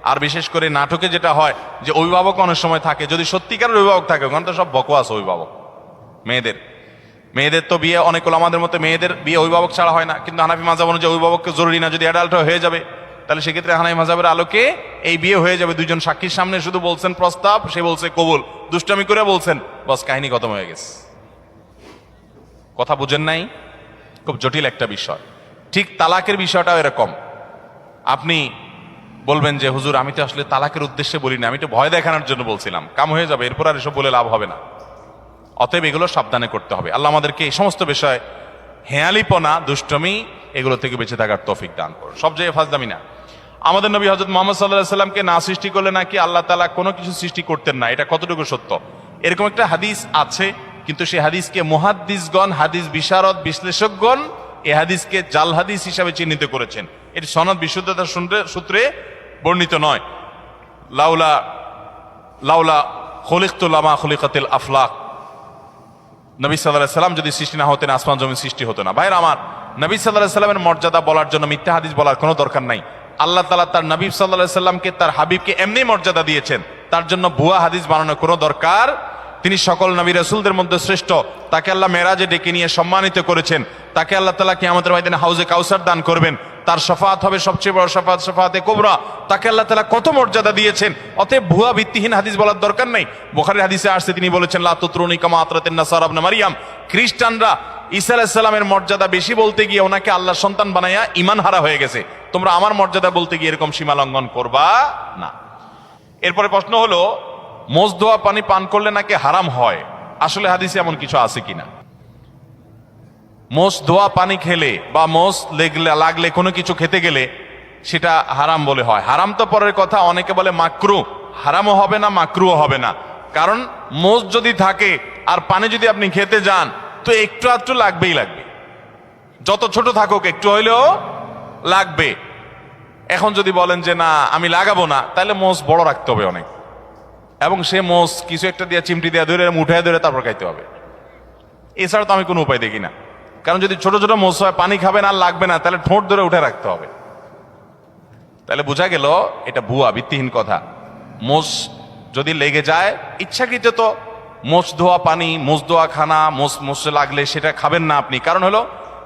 আর বিশেষ করে নাটকে যেটা হয় যে অভিভাবক অনেক সময় থাকে, যদি সত্যিকারের অভিভাবক থাকে, ওখানে তো সব বকওয়াস অভিভাবক। মেয়েদের তো বিয়ে অনেক আমাদের মতো মেয়েদের বিয়ে অভিভাবক ছাড়া হয় না, কিন্তু হানাফি মাযহাব অনুযায়ী অভিভাবককে জরুরি না, যদি অ্যাডাল্ট হয়ে যাবে তাহলে সেক্ষেত্রে হানাফি মাযহাবের আলোকে এই বিয়ে হয়ে যাবে। 2 জন সাক্ষীর সামনে শুধু বলছেন প্রস্তাব, সে বলছে কবুল, দুষ্টামি করে বলছেন, বাস কাহিনী খতম হয়ে গেছে। কথা বুঝেন নাই? খুব জটিল একটা বিষয়। ঠিক তালাকের বিষয়টাও এরকম। আপনি বলবেন যে হুজুর আমি তো আসলে তালাকের উদ্দেশ্যে বলি না, আমি তো ভয় দেখানোর জন্য বলছিলাম, কাম হয়ে যাবে, এরপর আর এসব বলে লাভ হবে না। অতএব এগুলো সাবধানে করতে হবে। আল্লাহ আমাদেরকে এই সমস্ত বিষয়, হেয়ালিপনা, দুষ্টমি, এগুলো থেকে বেঁচে থাকার তৌফিক দান করুন। সব জায়গায় ফাজলামি না। আমাদের নবী হযরত মুহাম্মদ সাল্লাল্লাহু আলাইহি সাল্লামকে না সৃষ্টি করলে নাকি আল্লাহ তাআলা কোনো কিছু সৃষ্টি করতেন না, এটা কতটুকু সত্য? এরকম একটা হাদিস আছে, কিন্তু সেই হাদিসকে মুহাদ্দিসগণ, হাদিস বিশারদ, বিশ্লেষকগণ এই হাদিসকে জাল হাদিস হিসাবে চিহ্নিত করেছেন। এটি সনদ বিশুদ্ধতার সূত্রে বর্ণিত নয়। লাউলা খুলিকতু লামা খুলিকাতিল আফলাক, নবী সাল্লাল্লাহু আলাইহি সাল্লাম যদি সৃষ্টি না হতেন আসমান জমিন সৃষ্টি হতো না। ভাইরা আমার, নবী সাল্লাল্লাহু আলাইহি সাল্লামের মর্যাদা বলার জন্য মিথ্যা হাদিস বলার কোনো দরকার নাই। আল্লাহ তাআলা তার নবী সাল্লাল্লাহু আলাইহি সাল্লামকে, তার হাবিবকে এমনি মর্যাদা দিয়েছেন, তার জন্য ভুয়া হাদিস বানানোর কোনো দরকার। তিনি সকল নবী রাসূলদের মধ্যে শ্রেষ্ঠ, তাকে আল্লাহ মেরাজে ডেকে নিয়ে সম্মানিত করেছেন, তাকে আল্লাহ তাআলা কিয়ামতের ময়দানে হাউজে কাউসার দান করবেন, তার শাফাআত হবে সবচেয়ে বড় শাফাআত, শাফাআতে কুবরা। তাকে আল্লাহ তাআলা কত মর্যাদা দিয়েছেন। অতএব ভুয়া ভিত্তিহীন হাদিস বলার দরকার নেই। বুখারীর হাদিসে আসছে, তিনি বলেছেন লা তুতরুনি কামা আতরাতিন নাসারা ইবনে মারইয়াম, খ্রিস্টানরা ঈসা আলাইহিস সালামের মর্যাদা বেশি বলতে গিয়ে ওনাকে আল্লাহর সন্তান বানায়া ঈমান হারা হয়ে গেছে। তোমরা আমার মর্যাদা বলতে গিয়ে এরকম সীমা লঙ্ঘন করবা না। এরপরে প্রশ্ন হলো, মোষ ধোয়া পানি পান করলে নাকি হারাম হয়, আসলে হাদিসে এমন কিছু আছে কিনা? মোষ ধোয়া পানি খেলে বা মোষ লাগলে কোনো কিছু খেতে গেলে সেটা হারাম বলে হয়। হারাম তো পরের কথা, অনেকে বলে মাকরু, হারামও হবে না মাকরুও হবে না। কারণ মোষ যদি থাকে আর পানি যদি আপনি খেতে যান তো একটু আধটু লাগবেই লাগবে, যত ছোট থাকুক একটু হইলেও লাগবে। এখন যদি বলেন যে না আমি লাগাবো না, তাহলে মোষ বড় রাখতে হবে অনেক, এবং সে মোষ কিছু একটা দিয়ে চিমটি দিয়ে ধরে উঠায় ধরে তারপর খাইতে হবে। এছাড়া তো আমি কোনো উপায় দেখি না। কারণ যদি ছোট ছোট মোষ হয়, পানি খাবে না, লাগবে না, তাহলে ঠোঁট ধরে উঠে রাখতে হবে। তাহলে বোঝা গেল এটা ভুয়া, ভিত্তিহীন কথা। মোষ যদি লেগে যায় ইচ্ছাকৃত, তো মোষ ধোয়া পানি, মোষ ধোয়া খানা, মোষে লাগলে সেটা খাবেন না আপনি। কারণ হলো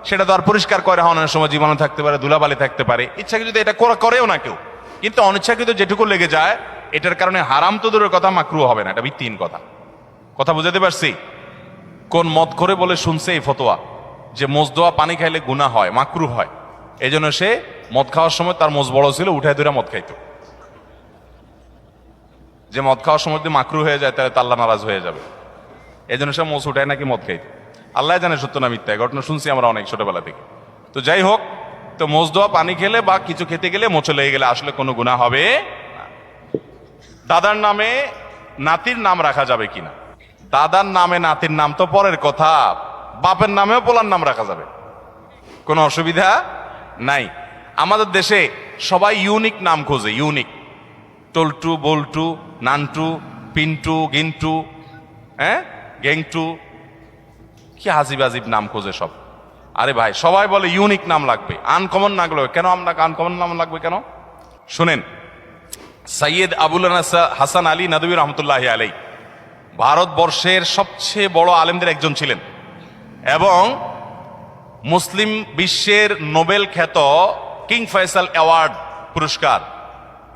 সেটা তো আর পরিষ্কার করে হওয়ার সময় জীবাণু থাকতে পারে, ধুলাবালি থাকতে পারে। ইচ্ছাকৃত এটা করেও না কেউ, কিন্তু অনিচ্ছাকৃত যেটুকু লেগে যায় এটার কারণে হারাম তো দূরের কথা, মাকরু হবে না। এটা ভিত্তিহীন কথা। কথা বুঝাতে পারছি? কোন মদ করে বলে শুনছে এই ফতোয়া যে মোষ ধোয়া পানি খাইলে গুনাহ হয়, মাকরু হয়। এই জন্য সে মদ খাওয়ার সময় তার মোষ বড় ছিল, উঠায় ধরে মদ খাইতো। যে মদ খাওয়ার সময় যদি মাকরু হয়ে যায় তাহলে তো আল্লাহ নারাজ হয়ে যাবে। এই জন্য সে মোষ উঠায় নাকি মদ খাইতো। আল্লাহ জানে সত্য না মিথ্যা, ঘটনা শুনছি আমরা অনেক ছোটবেলা থেকে। তো যাই হোক, তো মোষ ধোয়া পানি খেলে বা কিছু খেতে গেলে, মোচে লেগে গেলে আসলে কোনো গুনাহ হবে না। দাদার নামে নাতির নাম রাখা যাবে কিনা? দাদার নামে নাতির নাম তো পরের কথা, বাপের নামেও পোলার নাম রাখা যাবে, কোনো অসুবিধা নাই। আমাদের দেশে সবাই ইউনিক নাম খোঁজে, ইউনিক। টল্টু, বল্টু, নান্টু, পিন্টু, গিন্টু, গেংটু, কি হাজিব আজিব নাম খোঁজে সব। আরে ভাই, সবাই বলে ইউনিক নাম লাগবে, আনকমন না লাগবে কেন? আপনাকে আনকমন নাম লাগবে কেন? শুনেন, সৈয়দ আবুল হাসান আলী নদভী রহমতুল্লাহ আলাই ভারতবর্ষের সবচেয়ে বড় আলেমদের একজন ছিলেন, এবং মুসলিম বিশ্বের নোবেল খ্যাত কিং ফয়সাল অ্যাওয়ার্ড পুরস্কার,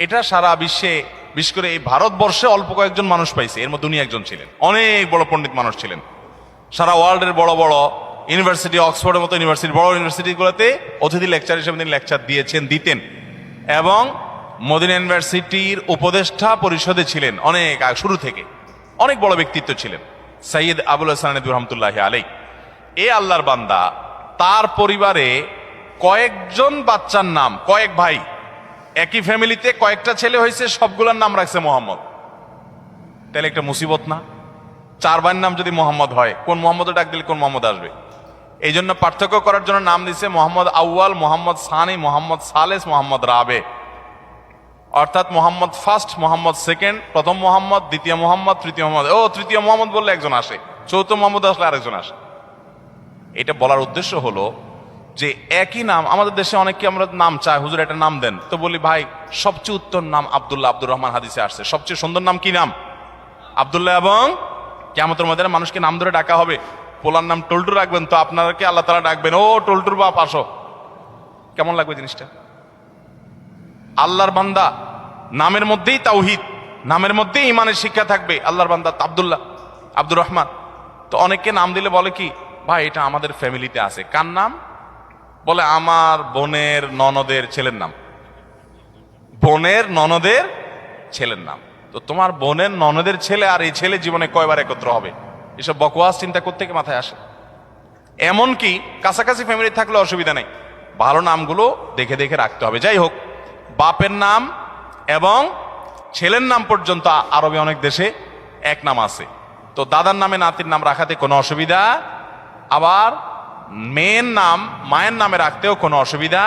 এটা সারা বিশ্বে, বিশেষ করে এই ভারতবর্ষে অল্প কয়েকজন মানুষ পাইছে, এর মধ্যে উনি একজন ছিলেন। অনেক বড় পণ্ডিত মানুষ ছিলেন। সারা ওয়ার্ল্ডের বড় বড় ইউনিভার্সিটি, অক্সফোর্ডের মতো ইউনিভার্সিটি, বড় ইউনিভার্সিটিগুলোতে অতিথি লেকচার হিসেবে তিনি লেকচার দিতেন, এবং মদিনা ইউনিভার্সিটির উপদেষ্টা পরিষদে ছিলেন অনেক শুরু থেকে। অনেক বড় ব্যক্তিত্ব ছিলেন সৈয়দ আবুল হাসান নদভী রহমতুল্লাহ আলাই। এ আল্লাহর বান্দা, তার পরিবারে কয়েকজন বাচ্চার নাম, কয়েক ভাই, একই ফ্যামিলিতে কয়েকটা ছেলে হয়েছে, সবগুলোর নাম রাখছে মোহাম্মদ। তাহলে একটা মুসিবত না? 4 ভাইয়ের নাম যদি মোহাম্মদ হয়, কোন মোহাম্মদ ডাক দিলে কোন মোহাম্মদ আসবে? এই জন্য পার্থক্য করার জন্য নাম দিছে মোহাম্মদ আউয়াল, মোহাম্মদ সানি, মোহাম্মদ সালেস, মোহাম্মদ রাবে। অর্থাৎ মোহাম্মদ ফার্স্ট, মোহাম্মদ সেকেন্ড, প্রথম মোহাম্মদ, দ্বিতীয় মোহাম্মদ, তৃতীয় মোহাম্মদ। তৃতীয় মোহাম্মদ বললে একজন আসে, চৌথ মোহাম্মদ আসলে আরেকজন আসে। এটা বলার উদ্দেশ্য হলো যে একই নাম, আমাদের দেশে অনেকে আমরা নাম চাই, হুজুর একটা নাম দেন, তো বলি ভাই সবচেয়ে উত্তম নাম আব্দুল্লাহ, আব্দুর রহমান হাদিসে আসছে। সবচেয়ে সুন্দর নাম কি নাম? আব্দুল্লাহ। এবং কিয়ামতের মধ্যে মানুষকে নাম ধরে ডাকা হবে। পোলার নাম টল্টু রাখবেন, তো আপনাকে আল্লাহ তাআলা ডাকবেন, ও টল্টুর বাপ আসো। কেমন লাগবে জিনিসটা? আল্লাহর বান্দা, নামের মধ্যেই তাওহীদ, নামের মধ্যেই ইমানের শিক্ষা থাকবে। আল্লাহর বান্দা আব্দুল্লাহ, আব্দুর রহমান। তো অনেককে নাম দিলে বলে কি, ভাই এটা আমাদের ফ্যামিলিতে আছে। কার নাম? বলে আমার বোনের ননদের ছেলের নাম। বোনের ননদের ছেলের নাম। তো তোমার বোনের ননদের ছেলে আর এই ছেলে জীবনে কয়বার একত্র হবে? এসব বকওয়াস চিন্তা করতে মাথায় আসে। এমনকি কাছাকাছি ফ্যামিলি থাকলে অসুবিধা নেই, ভালো নামগুলো দেখে দেখে রাখতে হবে। যাই হোক, বাপের নাম এবং ছেলের নাম পর্যন্ত আরবে অনেক দেশে এক নাম আছে। তো দাদার নামে নাতির নাম রাখাতে কোনো অসুবিধা, আবার মেয়ের নাম মায়ের নামে রাখতেও কোনো অসুবিধা।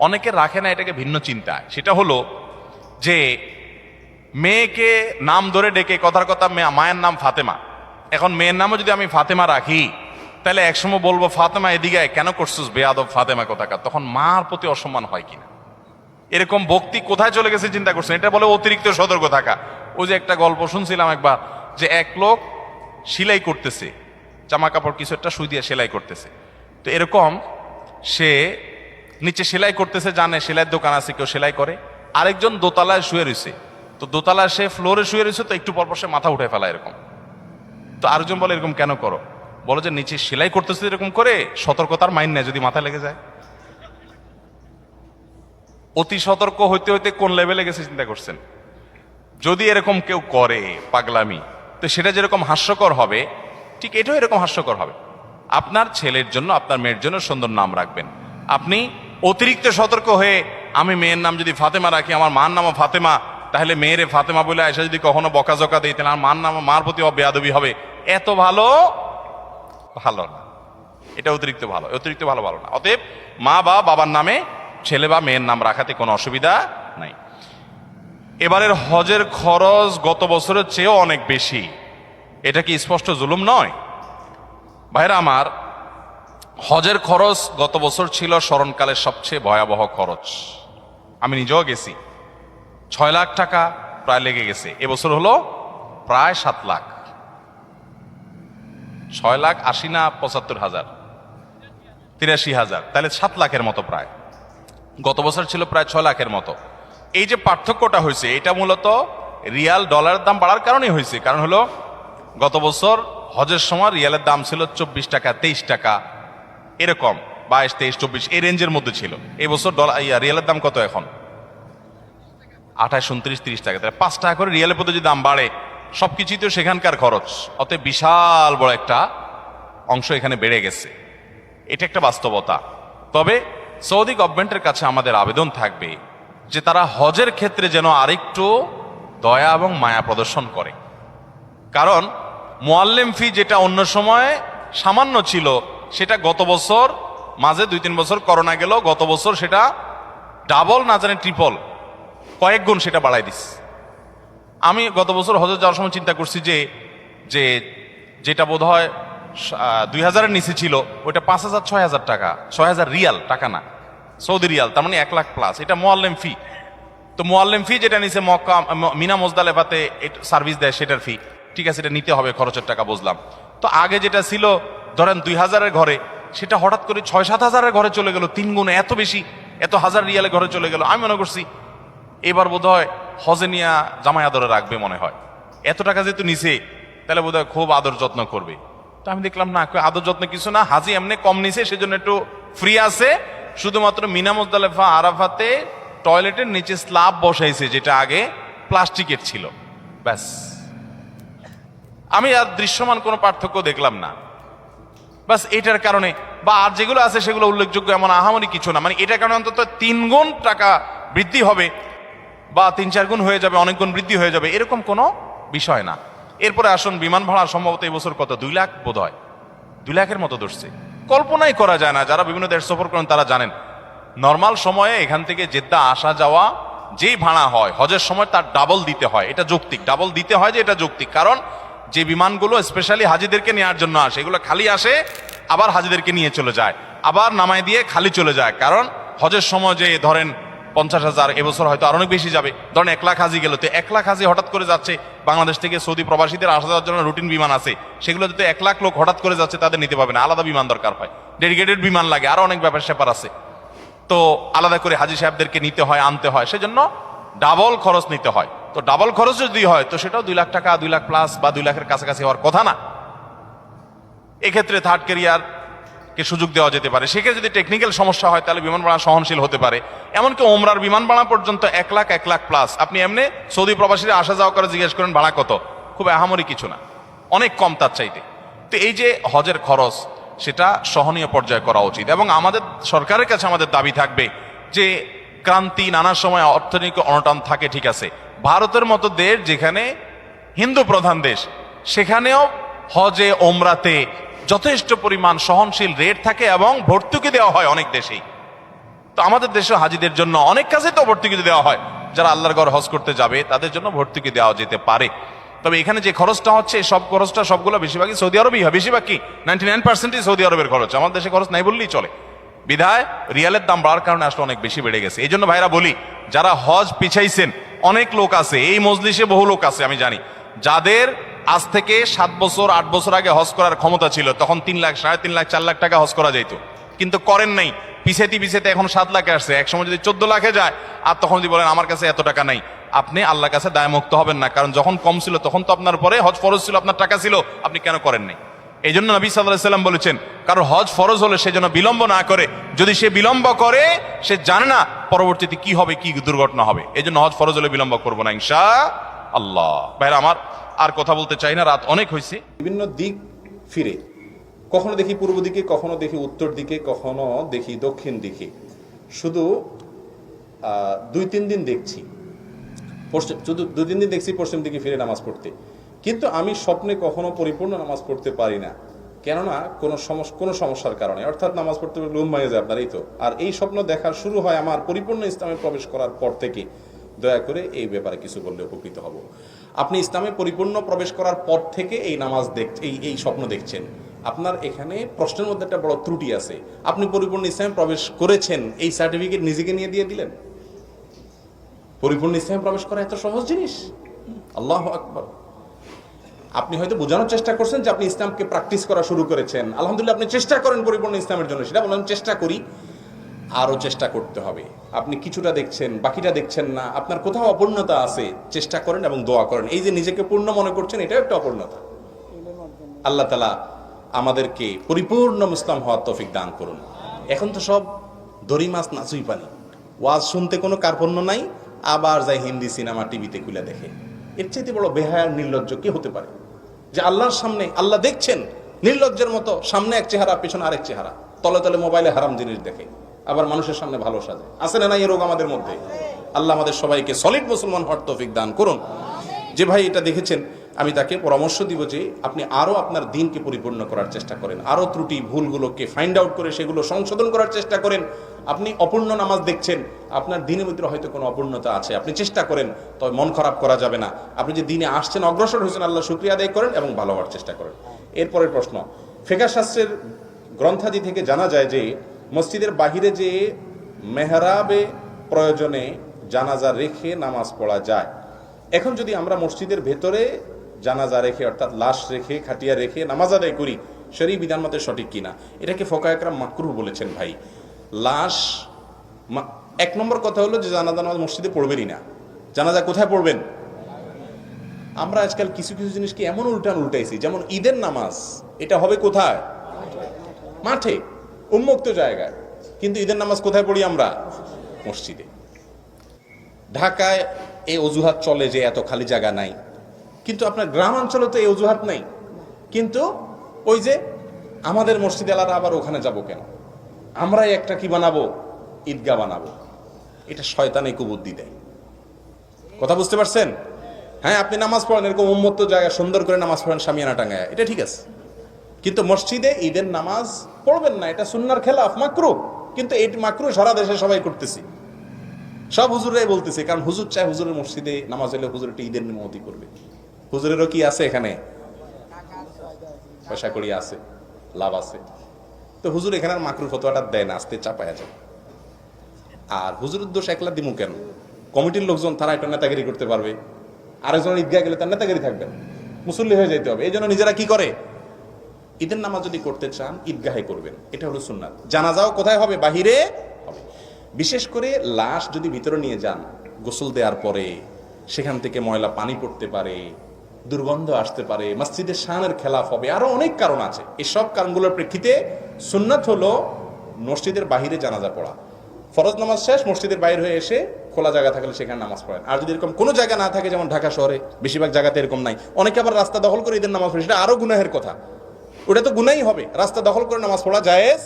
অনেকে রাখে না, এটাকে ভিন্ন চিন্তা। সেটা হলো যে মেয়েকে নাম ধরে ডেকে, কথার কথা মায়ের নাম ফাতেমা, এখন মেয়ের নামও যদি আমি ফাতেমা রাখি, তাহলে একসময় বলবো ফাতেমা এদিকে কেন করছিস বেয়াদব ফাতেমা কোথাকার, তখন মার প্রতি অসম্মান হয় কিনা। এরকম ভক্তি কোথায় চলে গেছে চিন্তা করছেন? এটা বলে অতিরিক্ত সতর্ক থাকা। ওই যে একটা গল্প শুনছিলাম একবার, যে এক লোক সেলাই করতেছে, জামা কাপড় কিছু একটা সুই দিয়ে সেলাই করতেছে। তো এরকম সে নিচে সেলাই করতেছে, জানে সেলাইয়ের দোকান আছে, কেউ সেলাই করে। আরেকজন দোতলায় শুয়ে রয়েছে, তো দোতলায় সে ফ্লোরে শুয়ে রয়েছে, তো একটু পরপর সে মাথা উঠে ফেলা এরকম। তো আরেকজন বলে এরকম কেন করো? বলো যে নিচে সেলাই করতেছে এরকম করে, সতর্কতার মাইন নেই, যদি মাথা লেগে যায়। অতি সতর্ক হইতে হইতে কোন লেভেলে গেছে চিন্তা করছেন? যদি এরকম কেউ করে পাগলামি, তো সেটা যেরকম হাস্যকর হবে, ঠিক এটাও এরকম হাস্যকর হবে। আপনার ছেলের জন্য, আপনার মেয়ের জন্য সুন্দর নাম রাখবেন। আপনি অতিরিক্ত সতর্ক হয়ে, আমি মেয়ের নাম যদি ফাতেমা রাখি, আমার মার নামও ফাতেমা, তাহলে মেয়েরে ফাতেমা বলে এসে যদি কখনো বকাঝকা দিই, তাহলে আমার মার প্রতি বেয়াদবি হবে। এত ভালো ভালো না, এটা অতিরিক্ত ভালো, অতিরিক্ত ভালো ভালো না। অতএব মা বা বাবার নামে ছেলে বা মেয়ের নাম রাখাতে কোনো অসুবিধা নাই। এবারের হজের খরচ গত বছরের চেয়েও অনেক বেশি, এটা কি স্পষ্ট জুলুম নয়? ভাইরা আমার, হজের খরচ গত বছর ছিল স্মরণকালের সবচেয়ে ভয়াবহ খরচ। আমি নিজেও গেছি, 6 লাখ টাকা প্রায় লেগে গেছে। এবছর হলো প্রায় 7 লাখ। 6,80,000 না 75,000, 83,000, তাহলে 7 লাখের মতো প্রায়। গত বছর ছিল প্রায় 6 লাখের মতো। এই যে পার্থক্যটা হয়েছে, এটা মূলত রিয়াল ডলারের দাম বাড়ার কারণেই হয়েছে। কারণ হলো গত বছর হজের সময় রিয়ালের দাম ছিল 24 টাকা, 23 টাকা, এরকম 22, 23, 24 এই রেঞ্জের মধ্যে ছিল। এই বছর রিয়ালের দাম কত এখন? 28, 29, 30 টাকা। তাহলে 5 টাকা করে রিয়ালের প্রতি যদি দাম বাড়ে, সবকিছুই তো সেখানকার খরচ, অতএব বিশাল বড় একটা অংশ এখানে বেড়ে গেছে। এটা একটা বাস্তবতা। তবে সৌদি গভর্নমেন্টের কাছে আমাদের আবেদন থাকবে যে তারা হজের ক্ষেত্রে যেন আরেকটু দয়া এবং মায়া প্রদর্শন করে। কারণ মুআল্লিম ফি যেটা অন্য সময় সামান্য ছিল, সেটা গত বছর মাঝে 2-3 বছর করোনা গেল, গত বছর সেটা ডাবল না জানে ট্রিপল, কয়েক গুণ সেটা বাড়াই দিস। আমি গত বছর হজে যাওয়ার সময় চিন্তা করছি যে যেটা বোধ হয় 2,000-এর নিচে ছিল, ওইটা 5,000, 6,000 টাকা, 6,000 রিয়াল, টাকা না, সৌদি রিয়াল, তার মানে 1 লাখ প্লাস। এটা মুআল্লিম ফি। তো মুআল্লিম ফি যেটা নিচে মক্কা মিনা মুজদালেফাতে সার্ভিস দেয়, সেটার ফি, ঠিক আছে, এটা নিতে হবে, খরচের টাকা বুঝলাম। তো আগে যেটা ছিল ধরেন 2,000-এর ঘরে, সেটা হঠাৎ করে 6-7,000-এর ঘরে চলে গেল, 3 গুণে, এত বেশি, এত হাজার রিয়ালের ঘরে চলে গেল। আমি মনে করছি এবার বোধ হয় হজে নিয়ে জামাই আদরে রাখবে মনে হয়, এত টাকা যেহেতু নিছে তাহলে বোধ হয় খুব আদর যত্ন করবে। তো আমি দেখলাম না, আদর যত্ন কিছু না, হাজি এমনি কম নিছে, সেজন্য একটু ফ্রি আছে। শুধুমাত্র মিনা মুজদালেফা আরাফাতে টয়লেটের নিচে স্ল্যাব বসাইছে, যেটা আগে প্লাস্টিকের ছিল, ব্যাস। আমি আর দৃশ্যমান কোনো পার্থক্য দেখলাম না, বাস। এটার কারণে বা আর যেগুলো আছে সেগুলো উল্লেখযোগ্য এমন আহামরি কিছু না, মানে এটার কারণে অন্তত 3 গুণ টাকা বৃদ্ধি হবে বা 3-4 গুণ হয়ে যাবে, অনেক গুণ বৃদ্ধি হয়ে যাবে, এরকম কোনো বিষয় না। এরপরে আসুন, বিমান ভাড়া সম্ভবত এই বছর কত, 2 লাখ বোধ হয়, 2 লাখের মতো ধরছে। কল্পনাই করা যায় না, যারা বিভিন্ন দেশ সফর করেন তারা জানেন। নর্মাল সময়ে এখান থেকে জেদ্দা আসা যাওয়া যেই ভাড়া হয়, হজের সময় তার ডাবল দিতে হয়। এটা যৌক্তিক, ডাবল দিতে হয় যে এটা যৌক্তিক। কারণ যে বিমানগুলো স্পেশালি হাজিদেরকে নেওয়ার জন্য আসে, এগুলো খালি আসে, আবার হাজিদেরকে নিয়ে চলে যায়, আবার নামায় দিয়ে খালি চলে যায়। কারণ হজের সময় যে ধরেন 50,000, এবছর হয়তো আর অনেক বেশি যাবে, ধরেন 1 লাখ হাজি গেল, তো 1 লাখ হাজি হঠাৎ করে যাচ্ছে বাংলাদেশ থেকে, সৌদি প্রবাসীদের আসা যাওয়ার জন্য রুটিন বিমান আছে, সেগুলো যদি 1 লাখ লোক হঠাৎ করে যাচ্ছে, তাদের নিতে পারবে না, আলাদা বিমান দরকার হয়, ডেডিকেটেড বিমান লাগে, আরো অনেক ব্যাপার স্যাপার আছে। তো আলাদা করে হাজি সাহেবদেরকে নিতে হয়, আনতে হয়, সেজন্য ডাবল খরচ নিতে হয়। তো ডাবল খরচ যদি হয়, তো সেটাও 2 লাখ টাকা, 2 লাখ প্লাস বা 2 লাখের কাছাকাছি হওয়ার কথা না। এক্ষেত্রে থার্ড ক্যারিয়ার কে সুযোগ দেওয়া যেতে পারে। সেক্ষেত্রে যদি টেকনিক্যাল সমস্যা হয়, তাহলে বিমান ভাড়া সহনশীল হতে পারে। এমনকি ওমরার বিমান ভাড়া পর্যন্ত 1 লাখ, 1 লাখ প্লাস। আপনি এমনি সৌদি প্রবাসীরা আসা যাওয়া করে জিজ্ঞেস করেন ভাড়া কত, খুব আহামরি কিছু না, অনেক কম তার চাইতে। তো এই যে হজের খরচ, সেটা সহনীয় পর্যায়ে করা উচিত। এবং আমাদের সরকারের কাছে আমাদের দাবি থাকবে যে ক্রান্তি, নানা সময় অর্থনৈতিক অনটন থাকে, ঠিক আছে, ভারতের মতো দেশ যেখানে হিন্দু প্রধান দেশ, সেখানেও হজে ওমরাতে যথেষ্ট পরিমাণ সহনশীল রেট থাকে এবং ভর্তুকি দেওয়া হয় অনেক দেশেই। তো আমাদের দেশে হাজিদের জন্য অনেক কাজে তো ভর্তুকি দেওয়া হয়, যারা আল্লাহর ঘর হজ করতে যাবে তাদের জন্য ভর্তুকি দেওয়া যেতে পারে। তবে এখানে যে খরচটা হচ্ছে, সব খরচটা সবগুলো বেশিরভাগই সৌদি আরবই হয়, বেশিরভাগ কি 99%ই সৌদি আরবের খরচ, আমাদের দেশে খরচ নাই বললেই চলে। বিধায় রিয়ালের দাম বাড়ার কারণে আসলে অনেক বেশি বেড়ে গেছে। এই জন্য ভাইরা বলি, যারা হজ পিছাইছেন, অনেক লোক আছে এই মজলিসে, বহু লোক আছে আমি জানি, যাদের আজ থেকে 7 বছর 8 বছর আগে হজ করার ক্ষমতা ছিল, তখন 3 লাখ, 3.5 লাখ, 4 লাখ টাকা হজ করা যেত, কিন্তু করেন নাই, পিছাইতে এখন 7 লাখে আসছে। এক সময় যদি 14 লাখে যায়, আর তখন যদি বলেন আমার কাছে এত টাকা নাই, আপনি আল্লাহর কাছে দায়মুক্ত হবেন না। কারণ যখন কম ছিল তখন তো আপনার পরে হজ ফরজ ছিল, আপনার টাকা ছিল, আপনি কেন করেন নাই? এই জন্য নবী সাল্লাল্লাহু আলাইহি ওয়াসাল্লাম বলেছেন, কারণ হজ ফরজ হলে সে যেন বিলম্ব না করে। যদি সে বিলম্ব করে, সে জানে না পরবর্তীতে কি হবে, কি দুর্ঘটনা হবে। এই জন্য হজ ফরজ হলে বিলম্ব করবো না ইনশাআল্লাহ। ভাইরা আমার, আর কথা বলতে চাই না, রাত অনেক হয়েছে। বিভিন্ন দিক ফিরে, কখনো দেখি পূর্ব দিকে, কখনো দেখি উত্তর দিকে, কখনো দেখি দক্ষিণ দিকে। শুধু 2-3 দিন দেখছি পশ্চিম, শুধু 2-3 দিন দেখছি পশ্চিম দিকে ফিরে নামাজ পড়তে। কিন্তু আমি স্বপ্নে কখনো পরিপূর্ণ নামাজ পড়তে পারি না, কেননা কোনো সমস্যার কারণে, অর্থাৎ নামাজ পড়তে পারলে ঘুম ভেঙে যায় আপনার, এই তো। আর এই স্বপ্ন দেখার শুরু হয় আমার পরিপূর্ণ ইসলামে প্রবেশ করার পর থেকে। দয়া করে এই ব্যাপারে কিছু বললে উপকৃত হব। আপনি ইসলামে পরিপূর্ণ প্রবেশ করার পর থেকে এই নামাজ এই স্বপ্ন দেখছেন, আপনার এখানে প্রশ্নের মধ্যে একটা বড় ত্রুটি আছে। আপনি পরিপূর্ণ ইসলামে প্রবেশ করেছেন, এই সার্টিফিকেট নিজেকে নিয়ে দিয়ে দিলেন? পরিপূর্ণ ইসলামে প্রবেশ করা এত সহজ জিনিস? আল্লাহু আকবার। আপনি হয়তো বোঝানোর চেষ্টা করছেন যে আপনি ইসলামকে প্র্যাকটিস করা শুরু করেছেন, আলহামদুলিল্লাহ, আপনি চেষ্টা করেন পরিপূর্ণ ইসলামের জন্য, সেটা বলেন চেষ্টা করি, আরো চেষ্টা করতে হবে। আপনি কিছুটা দেখছেন, বাকিটা দেখছেন না, আপনার কোথাও অপূর্ণতা আছে, চেষ্টা করেন এবং দোয়া করেন। এই যে নিজেকে পূর্ণ মনে করছেন, এটাও একটা অপূর্ণতা। আল্লাহ তাআলা আমাদেরকে পরিপূর্ণ মুসলিম হওয়ার তৌফিক দান করুন। এখন তো সব দড়ি মাছ নাচুই পানি, ওয়াজ শুনতে কোনো কার্পণ্য নাই, আবার যায় হিন্দি সিনেমা টিভিতে খুলে দেখে। এর চাইতে বড় বেহায়ার নির্লজ্জ কি হতে পারে? যে আল্লাহর সামনে, আল্লাহ দেখছেন, নির্লজ্জের মতো সামনে এক চেহারা, পেছনে আরেক চেহারা, তলে তলে মোবাইলে হারাম জিনিস দেখে, আবার মানুষের সামনে ভালো সাজে। আছে না নাই এই রোগ আমাদের মধ্যে? আল্লাহ আমাদের সবাইকে সলিড মুসলমান হওয়ার তৌফিক দান করুন। যে ভাই এটা দেখেছেন, আমি তাকে পরামর্শ দিব যে আপনি আরো আপনার দিনকে পরিপূর্ণ করার চেষ্টা করেন, আরো ত্রুটি ভুলগুলোকে ফাইন্ড আউট করে সেগুলো সংশোধন করার চেষ্টা করেন। আপনি অপূর্ণ নামাজ দেখছেন, আপনার দিনের ভিতরে হয়তো কোনো অপূর্ণতা আছে, আপনি চেষ্টা করেন, তবে মন খারাপ করা যাবে না। আপনি যে দিনে আসছেন, অগ্রসর হয়েছেন, আল্লাহ শুকরিয়া আদায় করেন এবং ভালো হওয়ার চেষ্টা করেন। এরপরের প্রশ্ন, ফিকহ শাস্ত্রের গ্রন্থাদি থেকে জানা যায় যে মসজিদের বাহিরে যে মেহরাবে প্রয়োজনে জানাজা রেখে নামাজ পড়া যায়। এখন যদি আমরা মসজিদের ভেতরে জানাজা রেখে, অর্থাৎ লাশ রেখে, খাটিয়া রেখে নামাজ আদায় করি, শরীঈ বিধান মতে সঠিক কিনা? এটাকে ফুকাহা একরাম মাকরুহ বলেছেন। ভাই, লাশ, এক নম্বর কথা হলো যে জানাজা নামাজ মসজিদে পড়বেনই না। জানাজা কোথায় পড়বেন? আমরা আজকাল কিছু কিছু জিনিসকে এমন উল্টাইছি, যেমন ঈদের নামাজ, এটা হবে কোথায়? মাঠে, উন্মুক্ত জায়গায়। কিন্তু ঈদের নামাজ কোথায় পড়ি আমরা? মসজিদে। ঢাকায় এই অজুহাত চলে যে এত খালি জায়গা নাই, কিন্তু আপনার গ্রাম অঞ্চলে তো এই অজুহাত নাই। কিন্তু ওই যে আমাদের মসজিদ এলাকা, আবার ওখানে যাব কেন? আমরাই একটা কি বানাবো? ঈদগাহ বানাবো। এটা শয়তানে কুবুদ্ধি দেয়। কথা বুঝতে পারছেন? হ্যাঁ, আপনি নামাজ পড়েন, এরকম উন্মুক্ত জায়গায় সুন্দর করে নামাজ পড়েন, শামিয়ানা টাঙ্গায়, এটা ঠিক আছে। কিন্তু মসজিদে ঈদের নামাজ পড়বেন না, এটা সুন্নাহর খেলাফ, মাকরুহ। কিন্তু এই মাকরুহ সারা দেশে সবাই করতেছি, সব হুজুরাই বলতেছে, কারণ হুজুর চায় হুজুরের মসজিদে নামাজ হলে হুজুর একটা ঈদের নিমতি করবে। হুজুরেরও কি আছে এখানে? পয়সা কড়ি আছে, লাভ আছে। তো হুজুর এখানে আর মাকরুহ ফতোয়াটা দেয় না, আস্তে চাপায়া যায়। আর হুজুরের দোষ একলা দিমু কেন? কমিটির লোকজন তারা একটা নেতাগিরি করতে পারবে, আরেকজনের ঈদগাহ গেলে তার নেতাগিরি থাকবে, মুসল্লি হয়ে যেতে হবে। এই জন্য নিজেরা কি করে? ঈদের নামাজ যদি করতে চান ঈদগাহে করবেন, এটা হলো সুন্নাত। জানাজাও কোথায় হবে? বাহিরে হবে। বিশেষ করে লাশ যদি ভিতরে নিয়ে যান, গোসল দেওয়ার পরে সেখান থেকে ময়লা পানি পড়তে পারে, দুর্গন্ধ আসতে পারে, মসজিদের শানের খেলাফ হবে, আরো অনেক কারণ আছে। এসব কারণগুলোর প্রেক্ষিতে সুন্নাত হলো মসজিদের বাহিরে জানাজা পড়া। ফরজ নামাজ শেষ, মসজিদের বাইরে হয়ে এসে খোলা জায়গা থাকলে সেখানে নামাজ পড়েন। আর যদি এরকম কোনো জায়গা না থাকে, যেমন ঢাকা শহরে বেশিরভাগ জায়গাতে এরকম নাই, অনেকে আবার রাস্তা দখল করে ঈদের নামাজ পড়ে, সেটা আরো গুনাহের কথা। ওটা তো গুনাই হবে, রাস্তা দখল করে নামাজ পড়া জায়েজ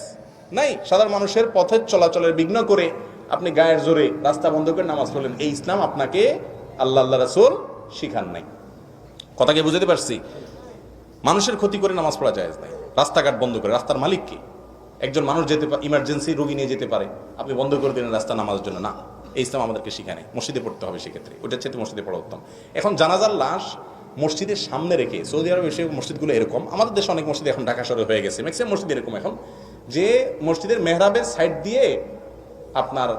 নাই। সাধারণ মানুষের পথের চলাচলের বিঘ্ন করে আপনি গায়ের জোরে রাস্তা বন্ধ করে নামাজ পড়লেন, এই ইসলাম আপনাকে আল্লাহ রাসূল শিখান নাই। কথাকে বুঝতে পারছি? মানুষের ক্ষতি করে নামাজ পড়া জায়েজ নাই। রাস্তাঘাট বন্ধ করে, রাস্তার মালিক কে? একজন মানুষ যেতে পারে, ইমার্জেন্সি রোগী নিয়ে যেতে পারে, আপনি বন্ধ করে দিলেন রাস্তা নামাজের জন্য, না, এই ইসলাম আমাদেরকে শিখায় নাই। মসজিদে পড়তে হবে, সেক্ষেত্রে ওটার চাইতে মসজিদে পড়া উত্তম। এখন জানাজার লাশ মসজিদের সামনে রেখে, সৌদি আরব এসে মসজিদগুলো এরকম, আমাদের দেশে অনেক মসজিদ এখন ঢাকা শহরে হয়ে গেছে, ম্যাক্সিমাম মসজিদ এরকম এখন, যে মসজিদের মেহরাবের সাইড দিয়ে আপনার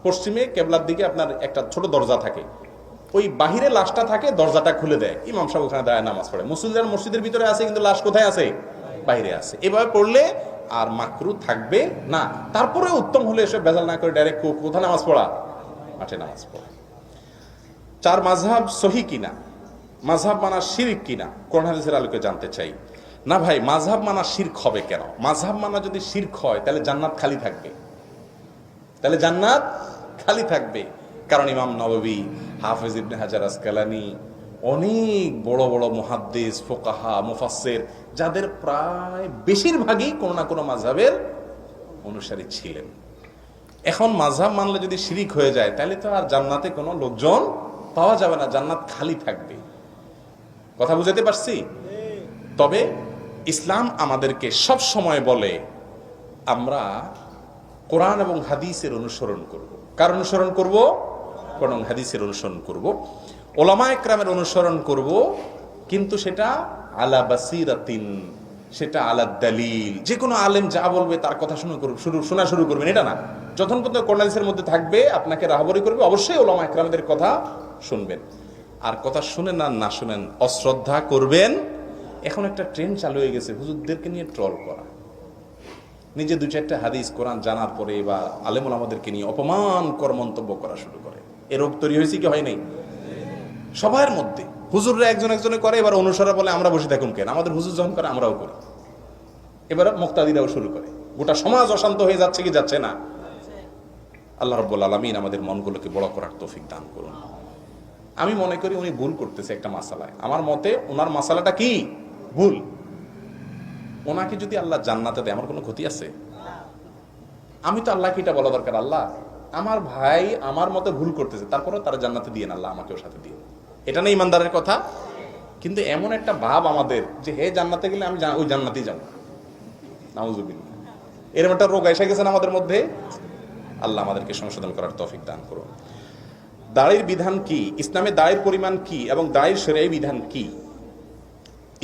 পশ্চিমে কেবলার দিকে আপনার একটা ছোট দরজা থাকে, ওই বাহিরে লাশটা থাকে, দরজাটা খুলে দেয়, ইমাম সাহেব ওখানে দাঁড়ায় নামাজ পড়ে। মুসলিমরা মসজিদের ভিতরে আছে, কিন্তু লাশ কোথায় আছে? বাইরে আছে। এভাবে পড়লে আর মাকরুহ থাকবে না। তারপরে উত্তম হলে এসে বেজাল না করে ডাইরেক্ট কোথায় নামাজ পড়া? মাঠে নামাজ পড়া। 4, মাযহাব সহি কিনা, মাযহাব মানা শিরক কিনা, কোরআন হাদিসের আলোকে জানতে চাই। না ভাই, মাযহাব মানা শিরক হবে কেন? মাযহাব মানা যদি শিরক হয়, তাহলে জান্নাত খালি থাকবে, তাহলে জান্নাত খালি থাকবে। কারণ ইমাম নববী, হাফেজ ইবনে হাজার আসকালানি, অনেক বড় বড় মুহাদ্দিস, ফুকাহা, মুফাসসির, যাদের প্রায় বেশিরভাগই কোনো না কোনো মাযহাবের অনুসারী ছিলেন। এখন মাযহাব মানলে যদি শিরিক হয়ে যায়, তাহলে তো আর জান্নাতে কোনো লোকজন পাওয়া যাবে না, জান্নাত খালি থাকবে। কথা বুঝাতে পারছি? তবে ইসলাম আমাদেরকে সব সময় বলে আমরা কোরআন এবং হাদিসের অনুসরণ করব। কার অনুসরণ করব? কোরআন এবং হাদিসের অনুসরণ করব, ওলামা ইকরামের অনুসরণ করব, কিন্তু সেটা আলা বাসিরাতিন, সেটা আলা দালিল। যে কোনো আলেম যা বলবে তার কথা শোনা শুরু করবেন এটা না। যখন পর্যন্ত কোরআন হাদিসের মধ্যে থাকবে, আপনাকে রাহবরি করবে, অবশ্যই ওলামা ইকরামদের কথা শুনবেন। আর কথা শুনেন আর না শুনেন, অশ্রদ্ধা করবেন। এখন একটা ট্রেন্ড চালু হয়ে গেছে হুজুরদেরকে নিয়ে ট্রল করা। নিজে দু চারটা হাদিস কোরআন জানার পরে বা আলেমুল আমাদেরকে নিয়ে অপমানকর মন্তব্য করা শুরু করে। এ রোগ তৈরি হয়েছে কি হয় নাই? সবার মধ্যে হুজুররা একজন একজনে করে, এবার অনুসারা বলে আমরা বসে থাকুন কেন, আমাদের হুজুর যখন করে আমরাও করি। এবার মুক্তাদিরাও শুরু করে। গোটা সমাজ অশান্ত হয়ে যাচ্ছে কি যাচ্ছে না? আল্লাহ রাব্বুল আলামিন আমাদের মনগুলোকে বড় করার তৌফিক দান করুন। আমি মনে করি উনি ভুল করতেছে একটা মাসালায়। আমার মতে ওনার মাসালাটা কি ভুল। ওনাকে যদি আল্লাহ জান্নাতে দেয় আমার কোনো ক্ষতি আছে? আমি তো আল্লাহকে এটা বলা দরকার, আল্লাহ আমার ভাই আমার মতে ভুল করতেছে, তারপরে তারা জান্নাতে দিয়ে না, আল্লাহ আমাকেও সাথে দিয়ে। এটা না ইমানদারের কথা? কিন্তু এমন একটা ভাব আমাদের যে হে জান্নাতে গেলে আমি ওই জান্নাতেই যাবো, নাউজুবিল্লাহ। এরকম একটা রোগ এসে গেছে আমাদের মধ্যে। আল্লাহ আমাদেরকে সংশোধন করার তৌফিক দান করুন। দাড়ির বিধান কি, ইসলামে দাড়ির পরিমাণ কি এবং দাড়ির শরীয়ী বিধান কি?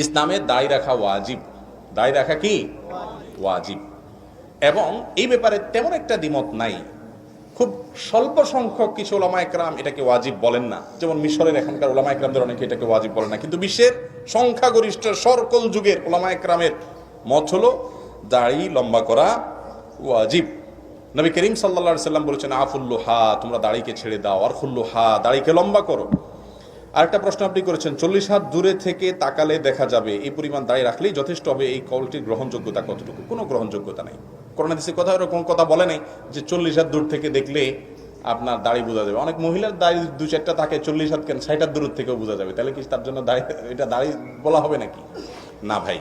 ইসলামে দাড়ি রাখা ওয়াজিব। দাড়ি রাখা কি ওয়াজিব, এবং এই ব্যাপারে তেমন একটা দ্বিমত নাই। খুব স্বল্প সংখ্যক কিছু ওলামা একরাম এটাকে ওয়াজিব বলেন না, যেমন মিশরের এখানকার ওলামা একরামদের অনেকে এটাকে ওয়াজিব বলেন না, কিন্তু বিশ্বের সংখ্যাগরিষ্ঠ সকল যুগের ওলামা একরামের মত হলো দাড়ি লম্বা করা ওয়াজিব। নবী করিম সাল্লাল্লাহু আলাইহি সাল্লাম বলেছেন আফুল্লুহা, তোমরা দাড়িকে ছেড়ে দাও, আর খুল্লুহা, দাড়িকে লম্বা করো। আরেকটা প্রশ্ন আপনি করেছেন 40 হাত দূরে থেকে তাকালে দেখা যাবে, এই পরিমাণ দাড়ি রাখলেই যথেষ্ট হবে, এই কলটির গ্রহণযোগ্যতা কতটুকু? কোনো গ্রহণযোগ্যতা নেই। কোরআন হাদিসে কথা এরকম কথা বলে নাই যে 40 হাত দূর থেকে দেখলে আপনার দাড়ি বোঝা যাবে। অনেক মহিলার দাড়ি দু চারটা থাকে, 40 হাত কেন 60 হাত দূর থেকেও বোঝা যাবে। তাহলে কি তার জন্য দাড়ি, এটা দাড়ি বলা হবে নাকি? না ভাই,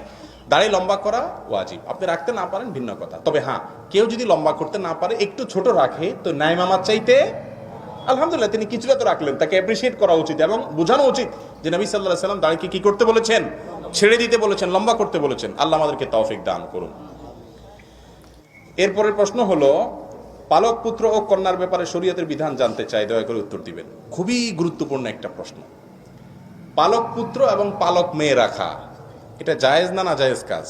দাড়ি লম্বা করা ওয়াজিব। আপনি রাখতে না পারেন ভিন্ন কথা, তবে হ্যাঁ কেউ যদি লম্বা করতে না পারে, একটু ছোট রাখে, তো নাই মামার চাইতে আলহামদুলিল্লাহ তিনি কিছুটা তো রাখলেন, তাকে অ্যাপ্রিসিয়েট করা উচিত এবং বোঝানো উচিত যে নবী সাল্লাল্লাহু আলাইহি ওয়াসাল্লাম দাড়িকে কি করতে বলেছেন? ছেড়ে দিতে বলেছেন, লম্বা করতে বলেছেন। আল্লাহ আমাদেরকে তৌফিক দান করুন। এরপরের প্রশ্ন হলো পালক পুত্র ও কন্যার ব্যাপারে শরীয়তের বিধান জানতে চাই, দয়া করে উত্তর দিবেন। খুবই গুরুত্বপূর্ণ একটা প্রশ্ন। পালক পুত্র এবং পালক মেয়ে রাখা এটা জায়েজ না নাজায়েজ কাজ?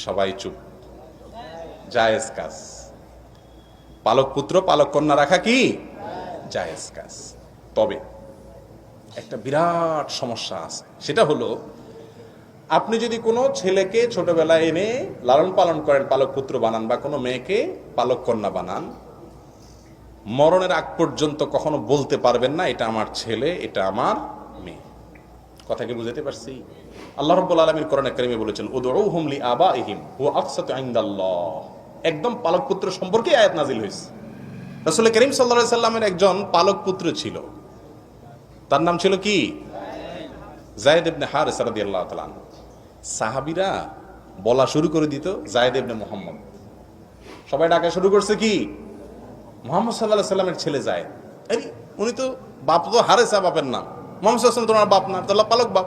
সবাই চুপ। জায়েজ কাজ। পালক পুত্র পালক কন্যা রাখা কি জায়েজ কাজ। তবে একটা বিরাট সমস্যা আছে, সেটা হলো আপনি যদি কোনো ছেলেকে ছোটবেলায় এনে লালন পালন করেন, পালক পুত্র বানান, বা কোনো মেয়েকে পালক কন্যা বানান, মরণের আগ পর্যন্ত কখনো বলতে পারবেন না এটা আমার ছেলে, এটা আমার মেয়ে। কথা কি বুঝাতে পারছি? আল্লাহ রাব্বুল আলামিন কোরআনে কারীমে বলেছেন উদউহুম লিআবাইহিম হুয়া আকসাতু ইনদাল্লাহ। একদম পালক পুত্র সম্পর্কে আয়াত নাজিল হয়েছে। রাসূল করিম সাল্লাল্লাহু আলাইহি সাল্লামের একজন পালক পুত্র ছিল, তার নাম ছিল কি? যায়েদ ইবনে হারিসা রাদিয়াল্লাহু তাআলা। সাহাবীরা বলা শুরু করে দিত যায়েদ ইবনে মুহাম্মদ। সবাই ডাকা শুরু করছে কি? মুহাম্মদ সাল্লাল্লাহু আলাইহি সাল্লামের ছেলে যায়েদ। আরে উনি তো বাপ, তো হারিসা বাপের নাম, মুহাম্মদ সাল্লাল্লাহু আলাইহি সাল্লাম তোমার বাপ না, তাহলে পালক বাপ।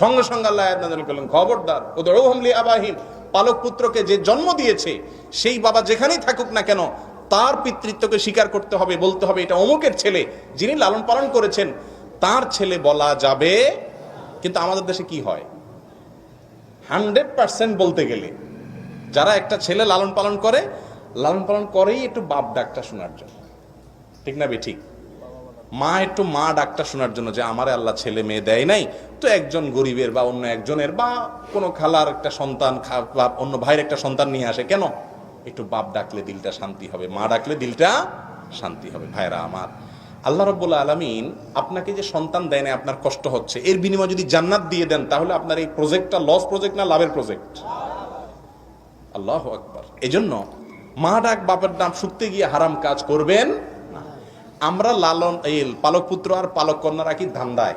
সঙ্গে সঙ্গে আল্লাহ আয়াত নাযিল করলেন, খবরদার, উদউহুম লিআবাইহিম, পালক পুত্রকে যে জন্ম দিয়েছে সেই বাবা যেখানেই থাকুক না কেন তার পিতৃত্বকে স্বীকার করতে হবে, বলতে হবে এটা অমুকের ছেলে, যিনি লালন পালন করেছেন তার ছেলে বলা যাবে। কিন্তু আমাদের দেশে কি হয়, 100% বলতে গেলে যারা একটা ছেলে লালন পালন করেই একটু বাপ ডাকটা শোনার জন্য, ঠিক না বে ঠিক? মা একটু মা ডাকটা শোনার জন্য, যে আমারে আল্লাহ ছেলে মেয়ে দেয় নাই, তো একজন গরিবের বা অন্য একজনের বা কোনো খালার একটা সন্তান বা অন্য ভাইয়ের একটা সন্তান নিয়ে আসে, কেন? একটু বাপ ডাকলে দিলটা শান্তি হবে, মা ডাকলে দিলটা শান্তি হবে। ভাইরা আমার, আল্লাহ রাব্বুল আলামিন আপনাকে যে সন্তান দেয় না, আপনার কষ্ট হচ্ছে, এর বিনিময়ে যদি জান্নাত দিয়ে দেন, তাহলে আপনার এই প্রজেক্টটা লস প্রজেক্ট না লাভের প্রজেক্ট? আল্লাহু আকবার। এজন্য মা ডাক বাপের নাম শুনতে গিয়ে হারাম কাজ করবেন না। আমরা লালন এই পালক পুত্র আর পালক কন্যা রাখি ধান্দায়।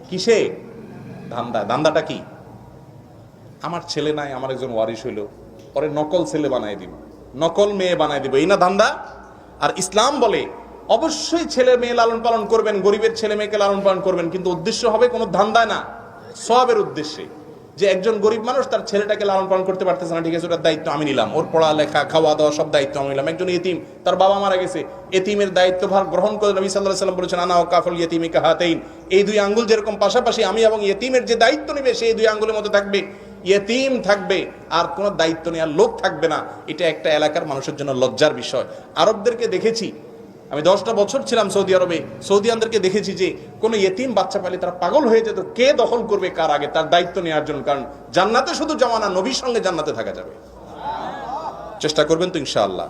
কিসে ধান্দায়? ধান্দাটা কি? আমার ছেলে নাই, আমার একজন ওয়ারিশ হইল, পরে নকল ছেলে বানাই দিব, নকল মেয়ে বানাই দিব, এই না ধান্দা? আর ইসলাম বলে অবশ্যই ছেলে মেয়ে লালন পালন করবেন, গরিবের ছেলে মেয়েকে লালন পালন করবেন, কিন্তু উদ্দেশ্য হবে কোনো ধান্দায় না, সওয়াবের উদ্দেশ্যে। যে একজন গরিব মানুষ তার ছেলেটাকে লালন পালন করতে পারতেছে না, ঠিক আছে, ওটার দায়িত্ব আমি নিলাম, ওর পড়ালেখা খাওয়া দাওয়া সব দায়িত্ব আমি নিলাম। একজন ইতিম, তার বাবা মারা গেছে, এতিমের দায়িত্বভার গ্রহণ করে নবী সাল্লাল্লাহু আলাইহি সাল্লাম বলেছেন, আনা ওয়া কাফুল ইয়াতিমি কাহাতাইন, এই দুই আঙ্গুল যেরকম পাশাপাশি, আমি এবং ইতিমের যে দায়িত্ব নেবে সেই দুই আঙ্গুলের মতো থাকবে, ইতিম থাকবে আর কোনো দায়িত্ব নেওয়ার লোক থাকবে না। এটা একটা এলাকার মানুষের জন্য লজ্জার বিষয়। আরবদেরকে দেখেছি, আমি 10টা বছর ছিলাম সৌদি আরবে, সৌদিয়ানদেরকে দেখেছি যে কোনো ইতিম বাচ্চা পেলে তারা পাগল হয়ে যেত, কে দখল করবে কার আগে, তার দায়িত্ব নেওয়ার জন্য। কারণ জান্নাতে শুধু জামানা, নবীর সঙ্গে জান্নাতে থাকা যাবে। চেষ্টা করবেন তো ইনশাআল্লাহ।